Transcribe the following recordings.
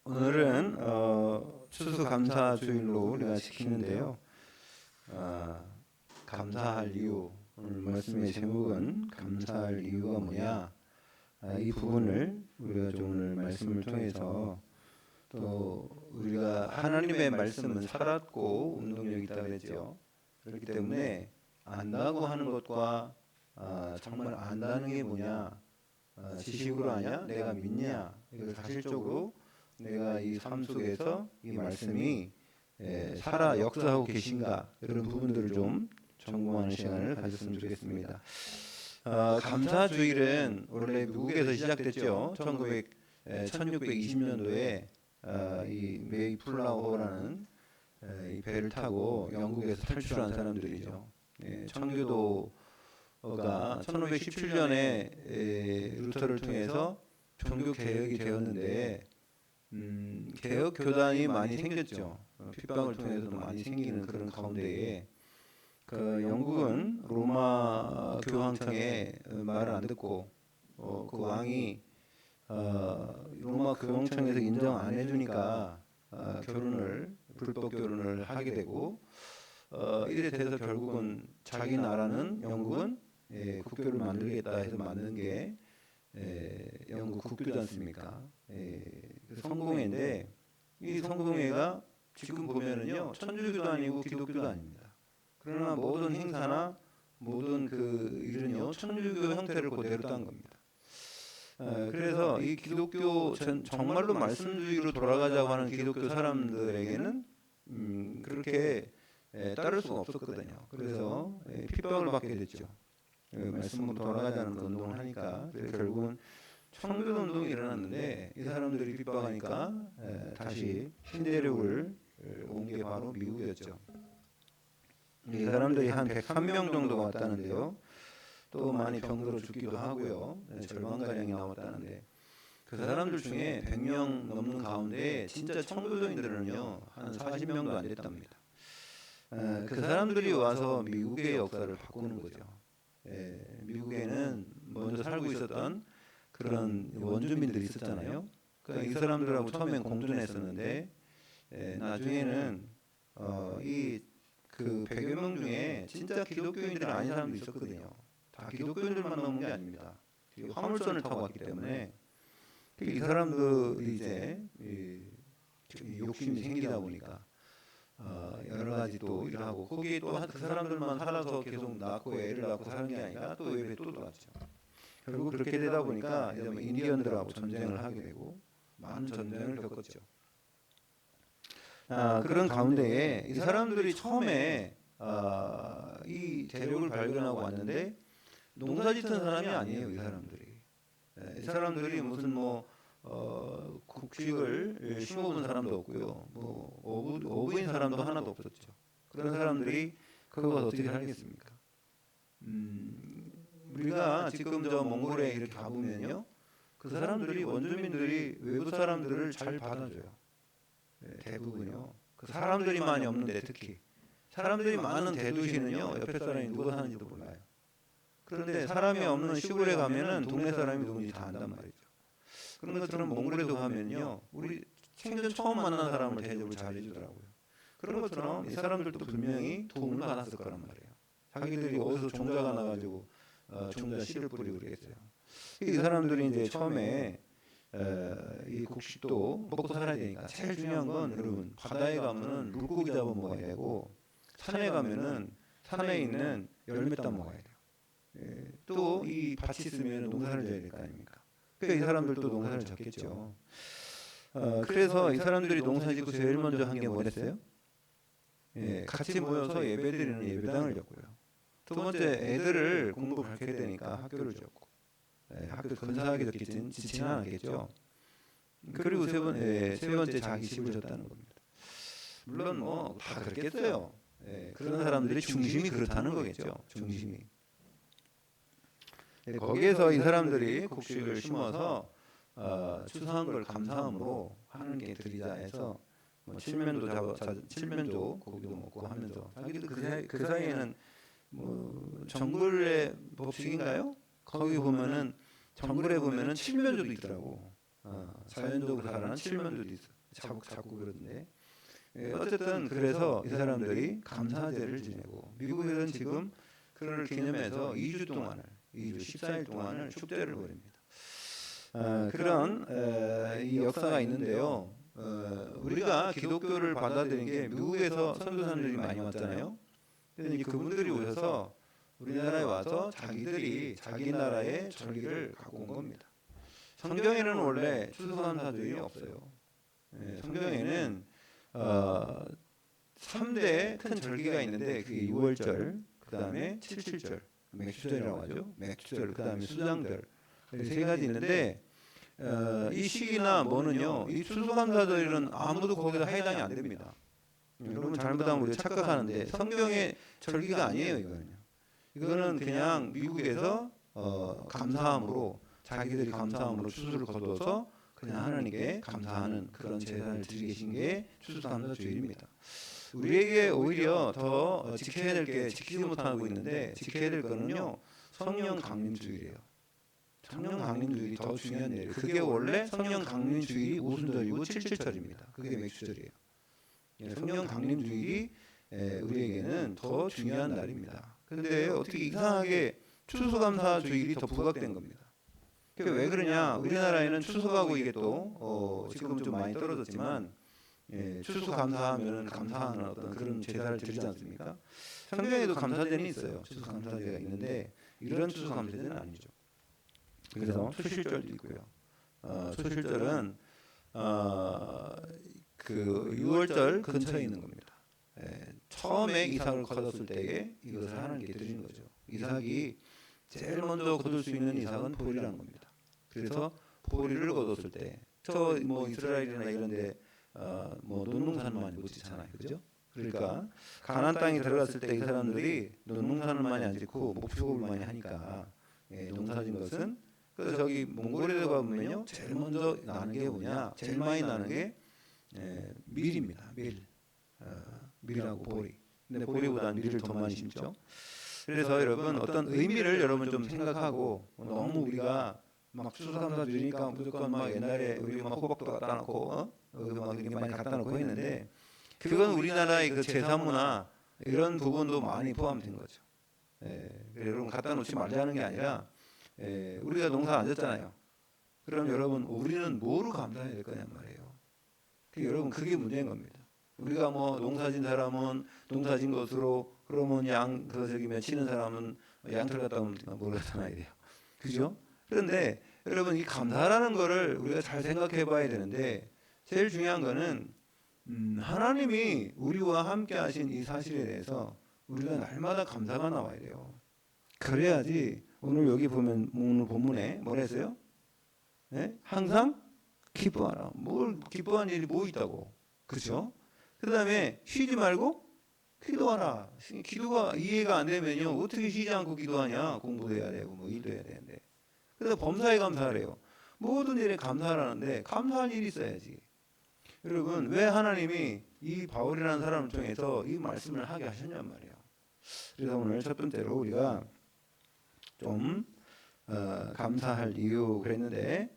오늘은 추수감사주일로 우리가 지키는데요. 감사할 이유, 오늘 말씀의 제목은 감사할 이유가 뭐냐, 이 부분을 우리가 좀 오늘 말씀을 통해서, 또 우리가 하나님의 말씀은 살았고 운동력이 있다고 그랬죠. 그렇기 때문에 안다고 하는 것과 정말 안다는 게 뭐냐, 지식으로 아냐? 내가 믿냐? 이걸 사실적으로 내가 이 삶 속에서 이 말씀이 살아 역사하고 계신가? 이런 부분들을 좀 점검하는 시간을 가졌으면 좋겠습니다. 감사주일은 원래 미국에서 시작됐죠. 1620년도에 이 메이플라워라는 이 배를 타고 영국에서 탈출한 사람들이죠. 청교도가 1517년에 루터를 통해서 종교 개혁이 되었는데 개혁 교단이 많이 생겼죠. 핍박을 통해서도 많이 생기는 그런 가운데에 그 영국은 로마 교황청의 말을 안 듣고 그 왕이 로마 교황청에서 인정 안 해주니까 불법 결혼을 하게 되고 이래 돼서 결국은 자기 나라는 영국은 국교를 만들겠다 해서 만든 게 영국 국교지 않습니까? 그 성공회인데 이 성공회가 지금 보면은요 천주교도 아니고 기독교도 아닙니다. 그러나 모든 행사나 모든 그 일은요 천주교 형태를 그대로 딴 겁니다. 그래서 이 기독교 정말로 말씀주의로 돌아가자고 하는 기독교 사람들에게는 그렇게 따를 수가 없었거든요. 그래서 핍박을 받게 됐죠. 말씀으로 돌아가자는 운동을 하니까. 그래서 결국은 청교도 운동이 일어났는데 이 사람들이 핍박하니까 다시 신대륙을 온 게 바로 미국이었죠. 이 사람들이 한 101명 정도 왔다는데요. 또 많이 병들어 죽기도 하고요. 절반가량이 나왔다는데 그 사람들 중에 100명 넘는 가운데 진짜 청교도인들은요 한 40명도 안 됐답니다. 그 사람들이 와서 미국의 역사를 바꾸는 거죠. 미국에는 먼저 살고 있었던 그런 원주민들이 있었잖아요. 그러니까 이 사람들하고 처음엔 공존했었는데 나중에는 이 그 100여 명 중에 진짜 기독교인들이 아닌 사람도 있었거든요. 다 기독교인들만 넘은 게 아닙니다. 화물선을 타고 왔기 때문에 이 사람들이 이제 욕심이 생기다 보니까 여러 가지 또 일하고 거기에 또 그 사람들만 살아서 계속 낳고 애를 낳고 사는 게 아니라 또 외부에 또 들어왔죠. 결국 그렇게 되다 보니까 이제 뭐 인디언들하고 전쟁을 하게 되고 많은 전쟁을 겪었죠. 그런 가운데에 이 사람들이 처음에 이 대륙을 발견하고 왔는데 농사짓는 사람이 아니에요. 이 사람들이. 이 사람들이 무슨 곡식을 심어본 사람도 없고요. 어부인 사람도 하나도 없었죠. 그런 사람들이 그거 가서 어떻게 살겠습니까? 우리가 지금 저 몽골에 이렇게 가보면요. 그 사람들이 원주민들이 외부 사람들을 잘 받아줘요. 대부분요. 그 사람들이 많이 없는데 특히 사람들이 많은 대도시는요. 옆에 사람이 누가 사는지도 몰라요. 그런데 사람이 없는 시골에 가면은 동네 사람이 누군지 다 안단 말이죠. 그런 것처럼 몽골에도 가면요. 우리 생전 처음 만난 사람을 대접을 잘 해주더라고요. 그런 것처럼 이 사람들도 분명히 도움을 받았을 거란 말이에요. 자기들이 어디서 종자가 나가지고 종자 씨를 뿌리고 그랬어요. 이 사람들이 이제 처음에 이 곡식도 먹고 살아야 되니까 제일 중요한 건 여러분 바다에 가면은 물고기 잡아 먹어야 되고 산에 가면은 산에 있는 열매 따 먹어야 돼요. 또 이 밭이 있으면 농사를 져야 될 거 아닙니까? 그러니까 이 사람들도 농사를 졌겠죠. 그래서 이 사람들이 농사짓고 제일 먼저 한 게 뭐랬어요? 같이 모여서 예배드리는 예배당을 졌고요. 두 번째 애들을 공부 가르쳐야 되니까 학교를 졌고 학교 근사하게 짓지는 않았겠죠. 그리고 세 번째 자기 집을 졌다는 겁니다. 물론 뭐 다 그렇겠어요. 그런 사람들이 중심이 그렇다는 거겠죠. 중심이. 거기에서 이 사람들이 곡식을 심어서 추수한 걸 감사함으로 하나님께 드리자 해서 뭐 칠면조 고기도 먹고 하면서 자기도 그 사이에는 뭐 정글의 법칙인가요? 거기 보면은 정글에 보면은 칠면조도 있더라고. 자연적으로 자라는 칠면조도 있어. 자꾸 그러던데. 어쨌든 그래서 이 사람들이 감사제를 지내고 미국에서는 지금 그를 기념해서 2주 동안을 2주 14일 동안을 축제를 벌입니다. 그런 이 역사가 있는데요. 우리가 기독교를 받아들인 게 미국에서 선교사들이 많이 왔잖아요. 그러니 그분들이 오셔서 우리나라에 와서 자기들이 자기 나라의 절기를 갖고 온 겁니다. 성경에는 원래 추수감사절이 없어요. 성경에는 3대 큰 절기가 있는데 그게 6월절, 그 다음에 77절, 맥주절이라고 하죠. 맥주절, 그 다음에 수장절, 세 가지 있는데 이 시기나 뭐는요, 이 추수감사절은 아무도 거기다 해당이 안 됩니다. 여러분 잘못하면 우리가 착각하는데 성경의 절기가 아니에요. 이거는 그냥 미국에서 감사함으로 자기들이 감사함으로 추수를 거두어서 그냥 하나님께 감사하는 그런 제사를 드리신 게 추수감사주일입니다. 우리에게 오히려 더 지켜야 될 게 지키지 못하고 있는데 지켜야 될 거는요, 성령 강림주일이에요. 성령 강림주일이 더 중요한 일이에요. 그게 원래 성령 강림주일이 오순절이고 77절입니다. 그게 맥주절이에요. 성령 강림주일이 우리에게는 더 중요한 날입니다. 그런데 어떻게 이상하게 추수감사주일이 더 부각된 겁니다. 왜 그러냐? 우리나라에는 추수하고 이게 또 지금 좀 많이 떨어졌지만 추수감사하면 감사하는 어떤 그런 제사를 드리지 않습니까? 성경에도 감사제는 있어요. 추수감사제가 있는데 이런 추수감사제는 아니죠. 그래서 초실절도 있고요. 초실절은 그 6월절 근처에 있는 겁니다. 처음에 이삭을 거뒀을 때에 이것을 하나님께 드리는 거죠. 이삭이 제일 먼저 거둘 수 있는 이삭은 보리라는 겁니다. 그래서 보리를 거뒀을 때, 저 뭐 이스라엘이나 이런데 뭐 논농사는 많이 못 짓잖아요, 그죠? 그러니까 가나안 땅에 들어갔을 때 이 사람들이 논농사는 많이 안 짓고 목축업을 많이 하니까 농사진 것은 그래서 저기 몽골에 가보면요, 제일 먼저 나는 게 뭐냐? 제일 많이 나는 게 밀입니다. 밀하고 보리. 근데 보리보다는 밀을 더 많이 심죠. 그래서 여러분 어떤 의미를 여러분 좀 생각하고 너무 우리가 막 추수감사주니까 무조건 막 옛날에 우리 막 호박도 갖다 놓고 막 이렇게 많이 갖다 놓고 했는데 그건 우리나라의 그 제사문화 이런 부분도 많이 포함된 거죠. 여러분 갖다 놓지 말자는 게 아니라 우리가 농사 안 졌잖아요. 그럼 여러분 우리는 뭐로 감사해야 될 거냔 말이에요. 여러분 그게 문제인 겁니다. 우리가 뭐 농사진 사람은 농사진 것으로 그러면 저기 치는 사람은 양털 갖다 오면 뭘 갖다 놔야 돼요. 그죠? 그런데 여러분 이 감사라는 거를 우리가 잘 생각해 봐야 되는데 제일 중요한 거는 하나님이 우리와 함께 하신 이 사실에 대해서 우리가 날마다 감사가 나와야 돼요. 그래야지 오늘 여기 보면 오늘 본문에 뭐라 했어요? 항상 기뻐하라. 뭘 기뻐하는 일이 뭐 있다고. 그렇죠? 그 다음에 쉬지 말고 기도하라. 기도가 이해가 안 되면요, 어떻게 쉬지 않고 기도하냐? 공부도 해야 되고 뭐 일도 해야 되는데. 그래서 범사에 감사하래요. 모든 일에 감사하라는데 감사할 일이 있어야지. 여러분 왜 하나님이 이 바울이라는 사람을 통해서 이 말씀을 하게 하셨냔 말이에요. 그래서 오늘 첫 번째로 우리가 좀 감사할 이유 그랬는데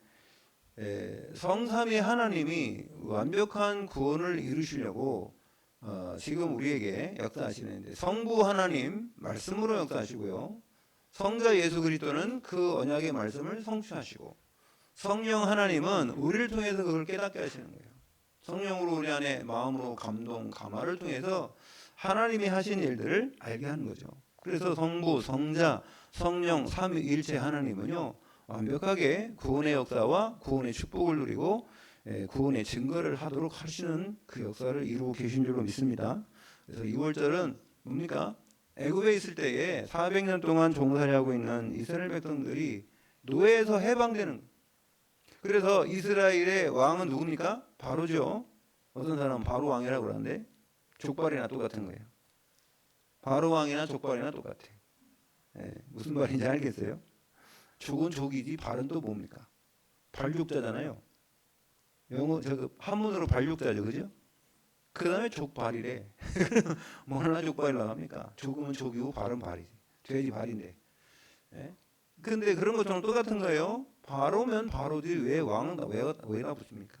성삼위 하나님이 완벽한 구원을 이루시려고 지금 우리에게 역사하시는데 성부 하나님 말씀으로 역사하시고요. 성자 예수 그리스도는 그 언약의 말씀을 성취하시고 성령 하나님은 우리를 통해서 그걸 깨닫게 하시는 거예요. 성령으로 우리 안에 마음으로 감동, 감화를 통해서 하나님이 하신 일들을 알게 하는 거죠. 그래서 성부, 성자, 성령, 삼위일체 하나님은요 완벽하게 구원의 역사와 구원의 축복을 누리고 구원의 증거를 하도록 하시는 그 역사를 이루고 계신 줄로 믿습니다. 그래서 2월절은 뭡니까? 애굽에 있을 때에 400년 동안 종살이하고 있는 이스라엘 백성들이 노예에서 해방되는. 그래서 이스라엘의 왕은 누굽니까? 바로죠. 어떤 사람은 바로 왕이라고 그러는데 족발이나 똑같은 거예요. 바로 왕이나 족발이나 똑같아. 무슨 말인지 알겠어요? 족은 족이지 발은 또 뭡니까? 발육자잖아요. 영어 한문으로 발육자죠, 그죠? 그 다음에 족발이래. 뭐나 족발이라고 합니까? 족은 족이고 발은 발이지. 돼지 발인데. 근데 그런 것처럼 똑같은 거예요. 바로면 바로지 왜 왕은 왜다 붙습니까?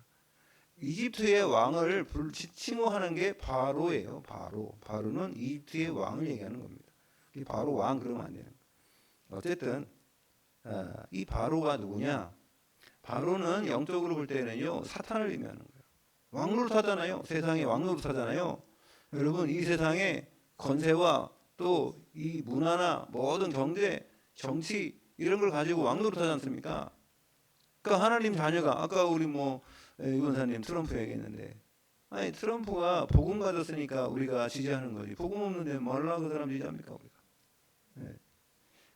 이집트의 왕을 칭호하는 게 바로예요. 바로는 이집트의 왕을 얘기하는 겁니다. 바로 왕 그러면 안 되는 거예요. 어쨌든 이 바로가 누구냐? 바로는 영적으로 볼 때는요 사탄을 의미하는 거예요. 왕노릇하잖아요. 세상에 왕노릇하잖아요. 여러분 이 세상에 건세와 또 이 문화나 모든 경제, 정치 이런 걸 가지고 왕노릇하지 않습니까? 그러니까 하나님 자녀가 아까 우리 이건사님 트럼프 얘기했는데 아니 트럼프가 복음 가졌으니까 우리가 지지하는 거지 복음 없는데 뭘라 그 사람 지지합니까 우리가? 네.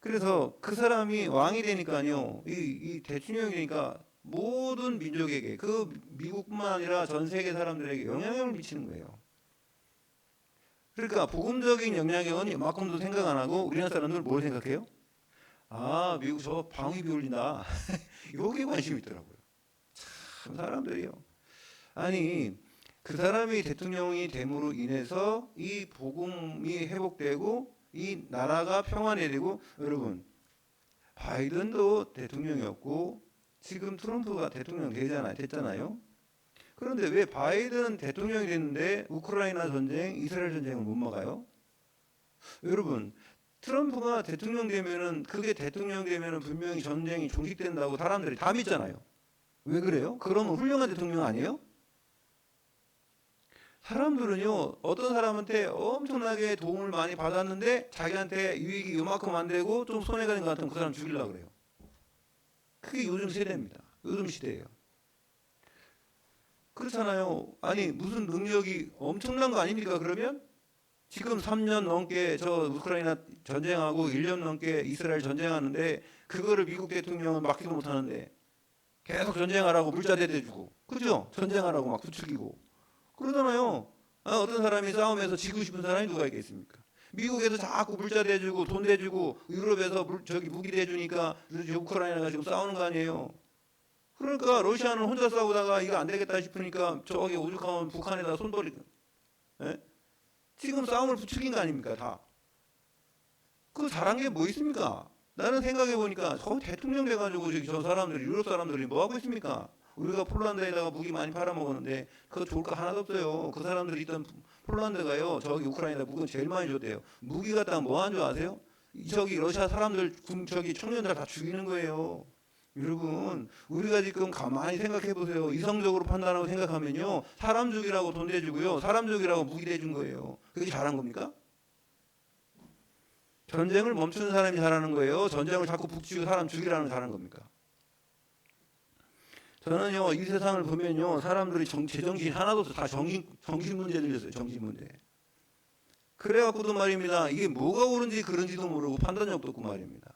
그래서 그 사람이 왕이 되니까요 이 대통령이 되니까 모든 민족에게 그 미국뿐만 아니라 전 세계 사람들에게 영향력을 미치는 거예요. 그러니까 복음적인 영향력은 이만큼도 생각 안 하고 우리나라 사람들 뭘 생각해요? 아 미국 저 방위비 올린다 여기에 관심이 있더라고요. 참 사람들이요. 아니 그 사람이 대통령이 됨으로 인해서 이 복음이 회복되고 이 나라가 평안해지고 여러분 바이든도 대통령이었고 지금 트럼프가 대통령 됐잖아요. 그런데 왜 바이든 대통령이 됐는데 우크라이나 전쟁, 이스라엘 전쟁을 못 막아요? 여러분 트럼프가 대통령 되면은 그게 대통령 되면은 분명히 전쟁이 종식된다고 사람들이 다 믿잖아요. 왜 그래요? 그러면 훌륭한 대통령 아니에요? 사람들은요 어떤 사람한테 엄청나게 도움을 많이 받았는데 자기한테 유익이 요만큼 안 되고 좀 손해가 된 것 같으면 그 사람 죽이려고 그래요. 그게 요즘 세대입니다. 요즘 시대예요. 그렇잖아요. 아니 무슨 능력이 엄청난 거 아닙니까? 그러면 지금 3년 넘게 저 우크라이나 전쟁하고 1년 넘게 이스라엘 전쟁하는데 그거를 미국 대통령은 막지도 못하는데 계속 전쟁하라고 물자 대대주고 그죠? 전쟁하라고 막 부추기고 그러잖아요. 어떤 사람이 싸움에서 지고 싶은 사람이 누가 있겠습니까? 미국에서 자꾸 물자 대주고 돈 대주고 유럽에서 무기 대주니까 우크라이나가 지금 싸우는 거 아니에요. 그러니까 러시아는 혼자 싸우다가 이거 안 되겠다 싶으니까 저기 오죽하면 북한에다 손 벌리고 지금 싸움을 부추긴 거 아닙니까 다. 그 잘한 게 뭐 있습니까? 나는 생각해 보니까 저 대통령 돼가지고 저 사람들이 유럽 사람들이 뭐 하고 있습니까? 우리가 폴란드에다가 무기 많이 팔아먹었는데 그거 좋을 거 하나도 없어요. 그 사람들이 있던 폴란드가요 저기 우크라이나 무기 제일 많이 줬대요. 무기 갖다가 뭐 한 줄 아세요? 저기 러시아 사람들 저기 청년들 다 죽이는 거예요. 여러분 우리가 지금 가만히 생각해 보세요. 이성적으로 판단하고 생각하면요 사람 죽이라고 돈 대주고요 사람 죽이라고 무기 대준 거예요. 그게 잘한 겁니까? 전쟁을 멈추는 사람이 잘하는 거예요? 전쟁을 자꾸 북치고 사람 죽이라는 잘하는 겁니까? 저는요 이 세상을 보면요 사람들이 제정신 하나도 없어. 다 정신 문제를 졌어요. 정신 문제. 그래갖고도 말입니다. 이게 뭐가 옳은지 그른지도 모르고 판단력도 없고 말입니다.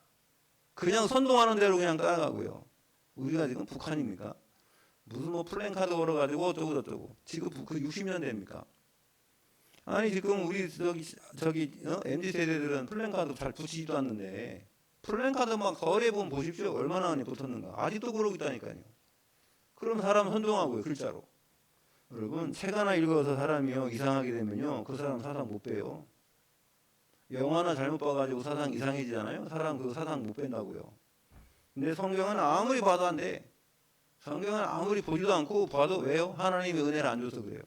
그냥 선동하는 대로 그냥 따라가고요. 우리가 지금 북한입니까? 무슨 플랜카드 걸어가지고 어쩌고 저쩌고. 지금 그 60년대입니까? 아니 지금 우리 MZ 세대들은 플랜카드 잘 붙이지도 않는데 플랜카드 막 거리에 보면 보십시오. 얼마나 많이 붙었는가. 아직도 그러고 있다니까요. 그럼 사람 선동하고요. 글자로. 여러분 책 하나 읽어서 사람이요 이상하게 되면요 그 사람 사상 못 빼요. 영화 하나 잘못 봐가지고 사상 이상해지잖아요. 사람 그 사상 못 뺀다고요. 근데 성경은 아무리 봐도 안 돼. 성경은 아무리 보지도 않고 봐도 왜요? 하나님의 은혜를 안 줘서 그래요.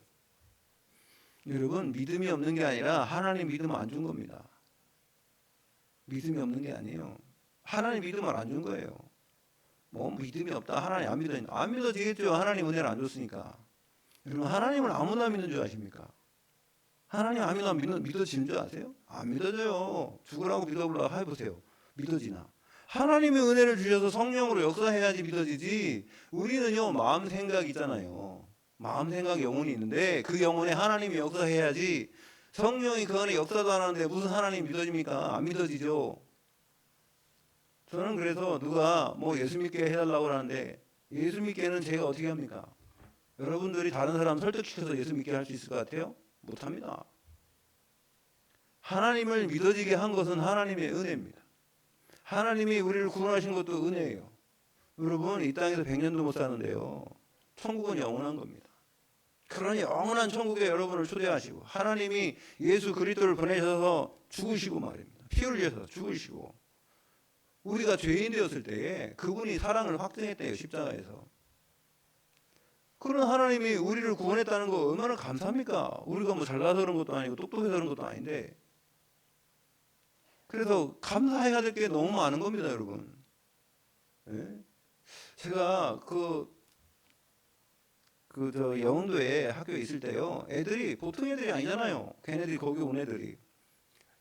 여러분 믿음이 없는 게 아니라 하나님 믿음 안 준 겁니다. 믿음이 없는 게 아니에요. 하나님 믿음을 안 준 거예요. 뭐 믿음이 없다 하나님 안 믿어지겠죠. 하나님 은혜를 안 줬으니까. 여러분 하나님을 아무나 믿는 줄 아십니까? 하나님 아무나 믿어지는 줄 아세요? 안 믿어져요. 죽으라고 믿어보려고 해보세요. 믿어지나? 하나님의 은혜를 주셔서 성령으로 역사해야지 믿어지지. 우리는요 마음 생각 있잖아요. 마음 생각 영혼이 있는데 그 영혼에 하나님이 역사해야지. 성령이 그 안에 역사도 안 하는데 무슨 하나님 믿어집니까? 안 믿어지죠. 저는 그래서 누가 예수 믿게 해달라고 하는데 예수 믿게는 제가 어떻게 합니까? 여러분들이 다른 사람 설득시켜서 예수 믿게 할 수 있을 것 같아요? 못합니다. 하나님을 믿어지게 한 것은 하나님의 은혜입니다. 하나님이 우리를 구원하신 것도 은혜예요. 여러분 이 땅에서 100년도 못 사는데요. 천국은 영원한 겁니다. 그런 영원한 천국에 여러분을 초대하시고 하나님이 예수 그리스도를 보내셔서 죽으시고 말입니다. 피 흘려서 죽으시고 우리가 죄인 되었을 때에 그분이 사랑을 확증했대요, 십자가에서. 그런 하나님이 우리를 구원했다는 거 얼마나 감사합니까? 우리가 뭐 잘나서 그런 것도 아니고 똑똑해서 그런 것도 아닌데. 그래서 감사해야 될 게 너무 많은 겁니다, 여러분. 예? 제가 저 영흥도에 학교에 있을 때요, 애들이 보통 애들이 아니잖아요. 걔네들이 거기 온 애들이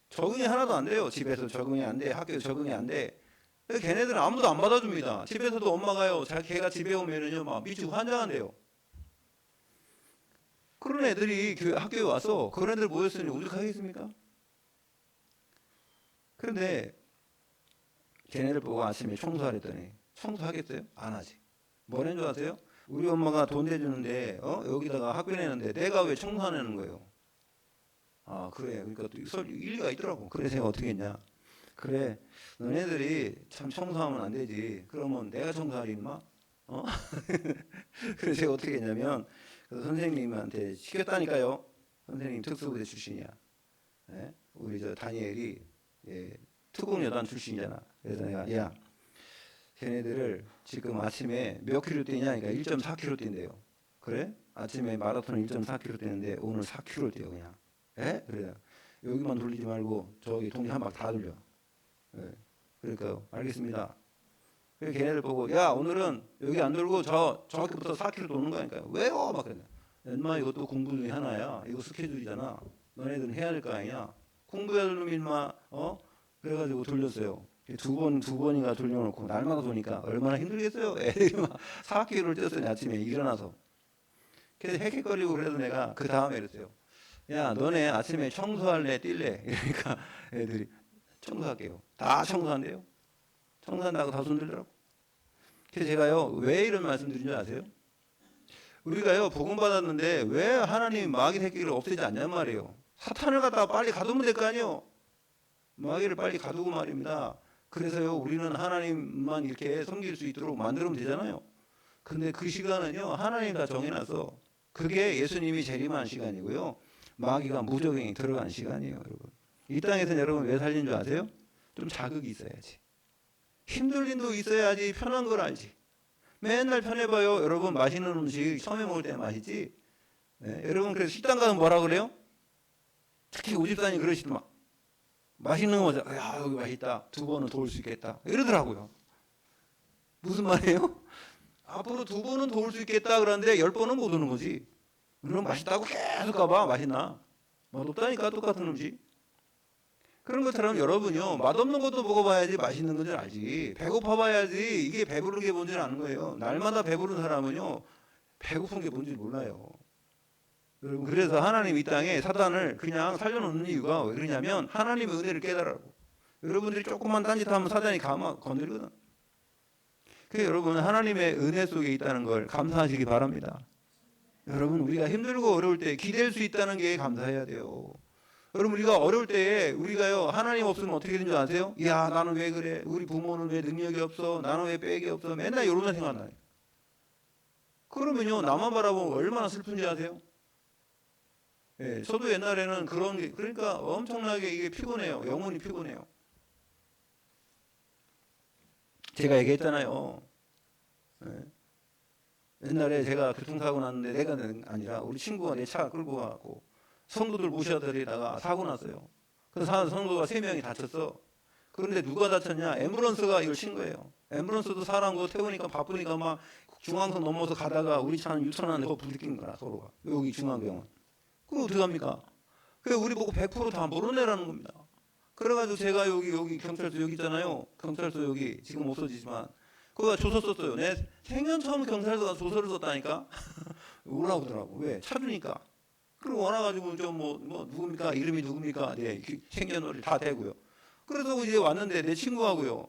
적응이 하나도 안 돼요. 집에서 적응이 안 돼, 학교에 적응이 안 돼. 걔네들은 아무도 안 받아줍니다. 집에서도 엄마가요, 걔가 집에 오면은요 막 미치고 환장한대요. 그런 애들이 학교에 와서 그런 애들 모였으니 오죽하겠습니까? 그런데 걔네들 보고 아침에 청소하랬더니 청소하겠어요? 안 하지. 뭐라는 줄 아세요? 우리 엄마가 돈 대주는데 여기다가 학교 내는데 내가 왜 청소 안 하는 거예요? 아 그래. 그러니까 또 일리가 있더라고. 그래서 제가 어떻게 했냐? 그래, 너네들이 참 청소하면 안 되지. 그러면 내가 청소하리 임마? 그래서 제가 어떻게 했냐면 그 선생님한테 시켰다니까요. 선생님 특수부대 출신이야. 예? 우리 저 다니엘이 특공여단 출신이잖아. 그래서 내가 야, 걔네들을 지금 아침에 몇 킬로 뛰냐? 그러니까 1.4km 뛴대요. 그래? 아침에 마라톤 1.4km 뛰는데 오늘 4km 뛰어 그냥. 에? 그래. 여기만 돌리지 말고 저기 동네 한 바퀴 다 돌려. 예. 그러니까 알겠습니다. 그래서 걔네들 보고 야 오늘은 여기 안 돌고 저기부터 4km 도는 거니까요. 왜요? 막 그래. 엄마 이것도 공부 중에 하나야. 이거 스케줄이잖아. 너네들은 해야 될 거 아니냐. 공부해야 될 놈이 인마 그래가지고 돌렸어요. 두 번인가 돌려놓고 날마다 도니까 얼마나 힘들겠어요. 애들이 막 4km를 뛰었어요. 아침에 일어나서. 그래서 헥헥거리고 그래서 내가 그 다음에 이랬어요. 야 너네 아침에 청소할래 뛸래? 이러니까 애들이 청소할게요. 다 청소한대요. 청소한다고 다 손들더라고. 그래서 제가요 왜 이런 말씀드린 줄 아세요? 우리가요 복음 받았는데 왜 하나님 마귀 새끼를 없애지 않냔 말이에요. 사탄을 갖다가 빨리 가두면 될 거 아니에요. 마귀를 빨리 가두고 말입니다. 그래서요 우리는 하나님만 이렇게 섬길 수 있도록 만들면 되잖아요. 근데 그 시간은요 하나님 다 정해놔서 그게 예수님이 재림한 시간이고요. 마귀가 무적행이 들어간 시간이에요, 여러분. 이 땅에서는 여러분 왜 살린 줄 아세요? 좀 자극이 있어야지. 힘들 일도 있어야지 편한 걸 알지. 맨날 편해봐요. 여러분 맛있는 음식 처음에 먹을 때 맛있지. 네, 여러분 그래서 식당 가서 뭐라 그래요? 특히 우집사님 그러시더만 맛있는 거 먹자. 야 여기 맛있다. 2번은 도울 수 있겠다. 이러더라고요. 무슨 말이에요? 앞으로 2번은 도울 수 있겠다 그러는데 10번은 못 오는 거지. 그럼 맛있다고 계속 가봐. 맛있나? 맛없다니까 똑같은 음식. 그런 것처럼 여러분요 맛없는 것도 먹어봐야지 맛있는 건지 알지. 배고파봐야지 이게 배부른 게 뭔지 아는 거예요. 날마다 배부른 사람은요 배고픈 게 뭔지 몰라요. 여러분 그래서 하나님 이 땅에 사단을 그냥 살려놓는 이유가 왜 그러냐면 하나님의 은혜를 깨달으라고. 여러분들이 조금만 딴짓하면 사단이 건드리거든. 그래서 여러분 하나님의 은혜 속에 있다는 걸 감사하시기 바랍니다. 여러분 우리가 힘들고 어려울 때 기댈 수 있다는 게 감사해야 돼요. 여러분 우리가 어려울 때에 우리가요 하나님 없으면 어떻게 되는 줄 아세요? 야 나는 왜 그래? 우리 부모는 왜 능력이 없어? 나는 왜 빽이 없어? 맨날 이런 생각나요. 그러면요 나만 바라보면 얼마나 슬픈지 아세요? 예, 저도 옛날에는 그런 게 그러니까 엄청나게 이게 피곤해요. 영혼이 피곤해요. 제가 얘기했잖아요. 예. 옛날에 제가 교통사고 났는데 내가 아니라 우리 친구가 내 차 끌고 가고 성도들 모셔드리다가 사고 났어요. 그래서 성도가 3명이 다쳤어. 그런데 누가 다쳤냐? 앰뷸런스가 이걸 친 거예요. 앰뷸런스도 사람 태우니까 바쁘니까 막 중앙선 넘어서 가다가 우리 차는 유턴하는데 그거 부딪힌 거야 서로가. 여기 중앙병원. 그럼 어떻게 합니까? 그 우리 보고 100%다 몰아내라는 겁니다. 그래가지고 제가 여기 경찰서 여기 있잖아요. 경찰서 여기 지금 없어지지만 그거 조서 썼어요. 내 생전 처음 경찰서가 조서를 썼다니까. 올라오더라고. 왜? 찾으니까. 그리고 와가지고 좀 누굽니까? 이름이 누굽니까? 네, 생년월일 다 대고요. 그래서 이제 왔는데 내 친구하고요.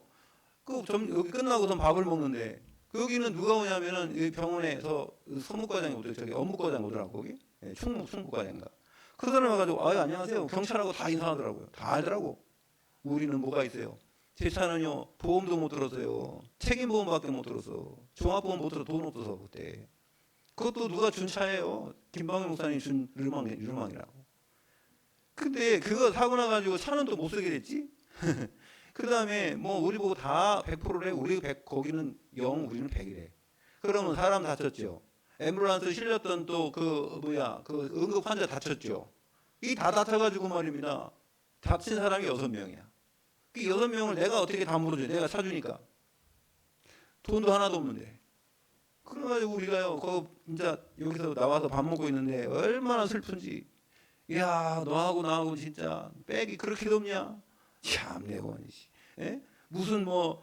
여기 끝나고선 밥을 먹는데 여기는 누가 오냐면은 병원에서 선무과장이 오더라고. 저기 업무과장 오더라고 거기. 네, 충무과장인가. 그 사람 와가지고 안녕하세요. 경찰하고 다 인사하더라고요. 다 알더라고. 우리는 뭐가 있어요? 제 차는요 보험도 못 들었어요. 책임보험밖에 못 들었어. 종합보험 못 들어 돈 없어서 그때. 그것도 누가 준 차예요. 김방일 목사님이 준 르망이라고. 근데 그거 사고 나가지고 차는 또 못 쓰게 됐지. 그 다음에 뭐 우리 보고 다 100%래. 우리 100, 거기는 0, 우리는 100이래. 그러면 사람 다쳤죠. 앰뷸런스 실렸던 또 그 뭐야 그 응급 환자 다쳤죠. 이 다 다쳐가지고 말입니다. 다친 사람이 6명이야. 그 6명을 내가 어떻게 다 물어줘? 내가 사주니까. 돈도 하나도 없는데. 그래가지고 우리가요, 이제 여기서 나와서 밥 먹고 있는데 얼마나 슬픈지. 야, 너하고 나하고 진짜 백이 그렇게 덥냐? 참, 내 원이지. 예? 무슨 뭐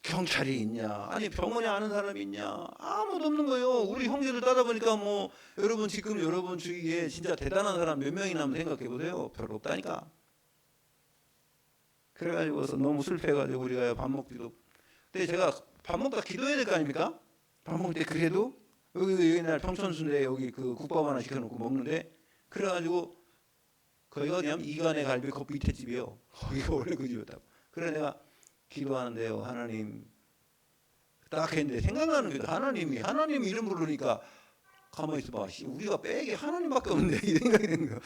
경찰이 있냐? 아니 병원에 아는 사람이 있냐? 아무도 없는 거예요. 우리 형제들 따져보니까 뭐 여러분 지금 여러분 주위에 진짜 대단한 사람 몇 명이나 한번 생각해 보세요. 별로 없다니까. 그래가지고서 너무 슬퍼가지고 우리가 밥 먹기도. 근데 제가 밥 먹다 기도해야 될 거 아닙니까? 밥 먹을 때 그래도 여기 옛날 평촌순대 여기 그 국밥 하나 시켜놓고 먹는데 그래가지고 거기가 어디냐면 이간의 갈비 그 밑에 집이요. 거기가 원래 그 집이었다고. 그래 내가 기도하는데요. 하나님 딱 했는데 생각나는 게 하나님 이름 부르니까 가만히 있어봐. 우리가 백이 하나님밖에 없는데 이 생각이 드는 거야.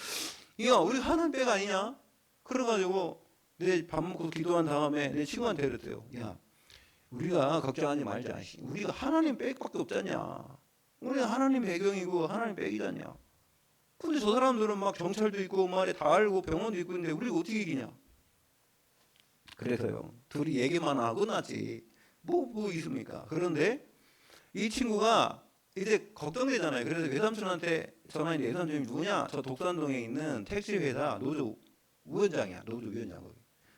야 우리 하나님 백 아니냐? 그래가지고 내 밥 먹고 기도한 다음에 내 친구한테 그랬어요. 야 우리가 걱정하지 말자. 우리가 하나님 백밖에 없잖냐. 우리가 하나님 배경이고 하나님 백이잖냐. 근데 저 사람들은 막 경찰도 있고 말에 다 알고 병원도 있고 있는데 우리가 어떻게 이기냐. 그래서요. 둘이 얘기만 하고 나지. 뭐 있습니까? 그런데 이 친구가 이제 걱정되잖아요. 그래서 외삼촌한테 전화했는데 외삼촌이 누구냐? 저 독산동에 있는 택시회사 노조 위원장이야. 노조 위원장 거기.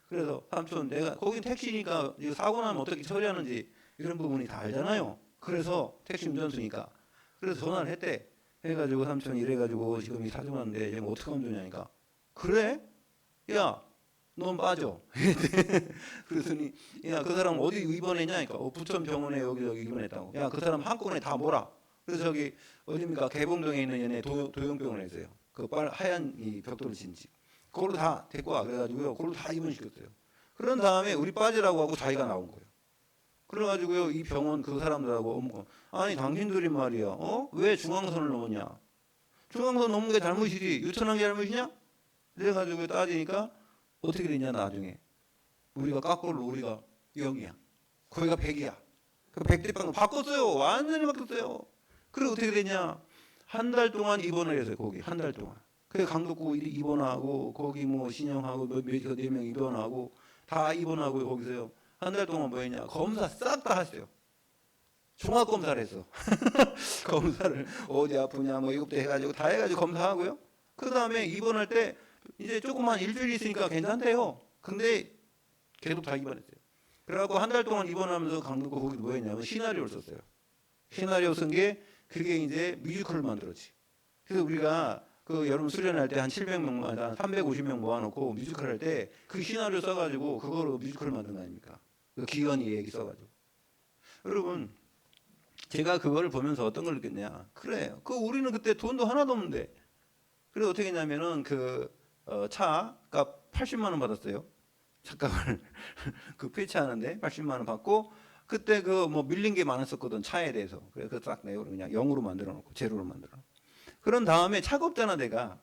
그래서 삼촌 내가 거긴 택시니까 사고 나면 어떻게 처리하는지 이런 부분이 다 알잖아요. 그래서 택시 운전수니까. 그래서 전화를 했대. 해가지고 삼촌 이래가지고 지금 이 사정 왔는데 지금 어떻게 하면 되냐니까. 그래? 야, 넌 빠져. 그랬더니 야, 그 사람 어디 입원했냐니까. 부천병원에 여기 입원했다고. 야, 그 사람 한꺼번에 다 몰아. 그래서 저기 어디입니까? 개봉동에 있는 얘네 도영병원에 있어요. 그 하얀 이 벽돌 진 집. 그걸로 다 데리고 와. 그래가지고요. 그걸로 다 입원시켰어요. 그런 다음에 우리 빠지라고 하고 자기가 나온 거예요. 그래가지고요. 이 병원 그 사람들하고 아니 당신들이 말이야. 왜 중앙선을 넘었냐? 중앙선 넘은 게 잘못이지. 유턴한 게 잘못이냐? 그래가지고 따지니까 어떻게 되냐 나중에. 우리가 깎걸로 우리가 0이야. 거기가 100이야. 그 100대빵 바꿨어요. 완전히 바꿨어요. 그리고 어떻게 되냐? 한 달 동안 입원을 했어요. 거기 한 달 동안. 그 강덕구 입원하고 거기 뭐 신영하고 몇몇 4명 입원하고 다 입원하고 거기서요. 한 달 동안 뭐 했냐? 검사 싹 다 했어요. 종합 검사를 했어. 검사를 어디 아프냐 뭐 이것도 해가지고 다 해가지고 검사하고요. 그 다음에 입원할 때 이제 조금만 일주일 있으니까 괜찮대요. 근데 계속 다 입원했어요. 그래갖고 한 달 동안 입원하면서 강덕구 거기 뭐 했냐면 시나리오를 썼어요. 시나리오 쓴 게 그게 이제 뮤지컬을 만들었지. 그래서 우리가 그 여러분 수련할 때 한 700명, 한 350명 모아놓고 뮤지컬 할 때 그 시나리오 써가지고 그거로 뮤지컬 만든 거 아닙니까? 그 기현이 얘기 써가지고. 여러분, 제가 그거를 보면서 어떤 걸 느꼈냐? 그래, 그 우리는 그때 돈도 하나도 없는데. 그래서 어떻게 했냐면은 차값 80만 원 받았어요. 차값을 그 폐차하는데 80만 원 받고 그때 그 뭐 밀린 게 많았었거든 차에 대해서. 그래서 그거 딱 내고 그냥 0으로 만들어 놓고 제로로 만들어. 그런 다음에 차가 없잖아 내가.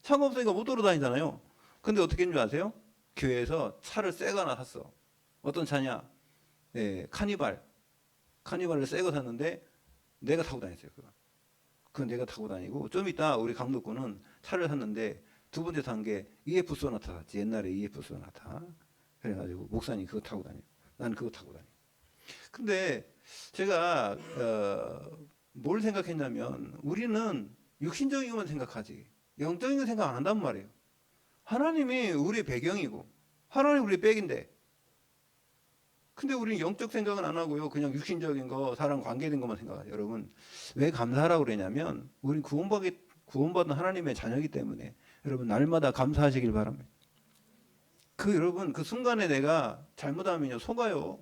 차가 없으니까 못 돌아다니잖아요. 근데 어떻게 했는지 아세요? 교회에서 차를 새 거 하나 샀어. 어떤 차냐? 네, 카니발을 새 거 샀는데 내가 타고 다녔어요. 그건 내가 타고 다니고 좀 이따 우리 강덕구는 차를 샀는데 두 번째 산 게 EF 소나타 샀지. 옛날에 EF 소나타. 그래가지고 목사님 그거 타고 다녀요. 난 그거 타고 다녀요. 근데 제가 뭘 생각했냐면 우리는 육신적인 것만 생각하지 영적인 거 생각 안 한단 말이에요. 하나님이 우리의 배경이고 하나님이 우리의 백인데 근데 우리는 영적 생각은 안 하고요. 그냥 육신적인 거 사람 관계된 것만 생각하죠. 여러분 왜 감사하라고 그러냐면 우리는 구원받은 하나님의 자녀이기 때문에 여러분 날마다 감사하시길 바랍니다. 여러분 그 순간에 내가 잘못하면요 속아요.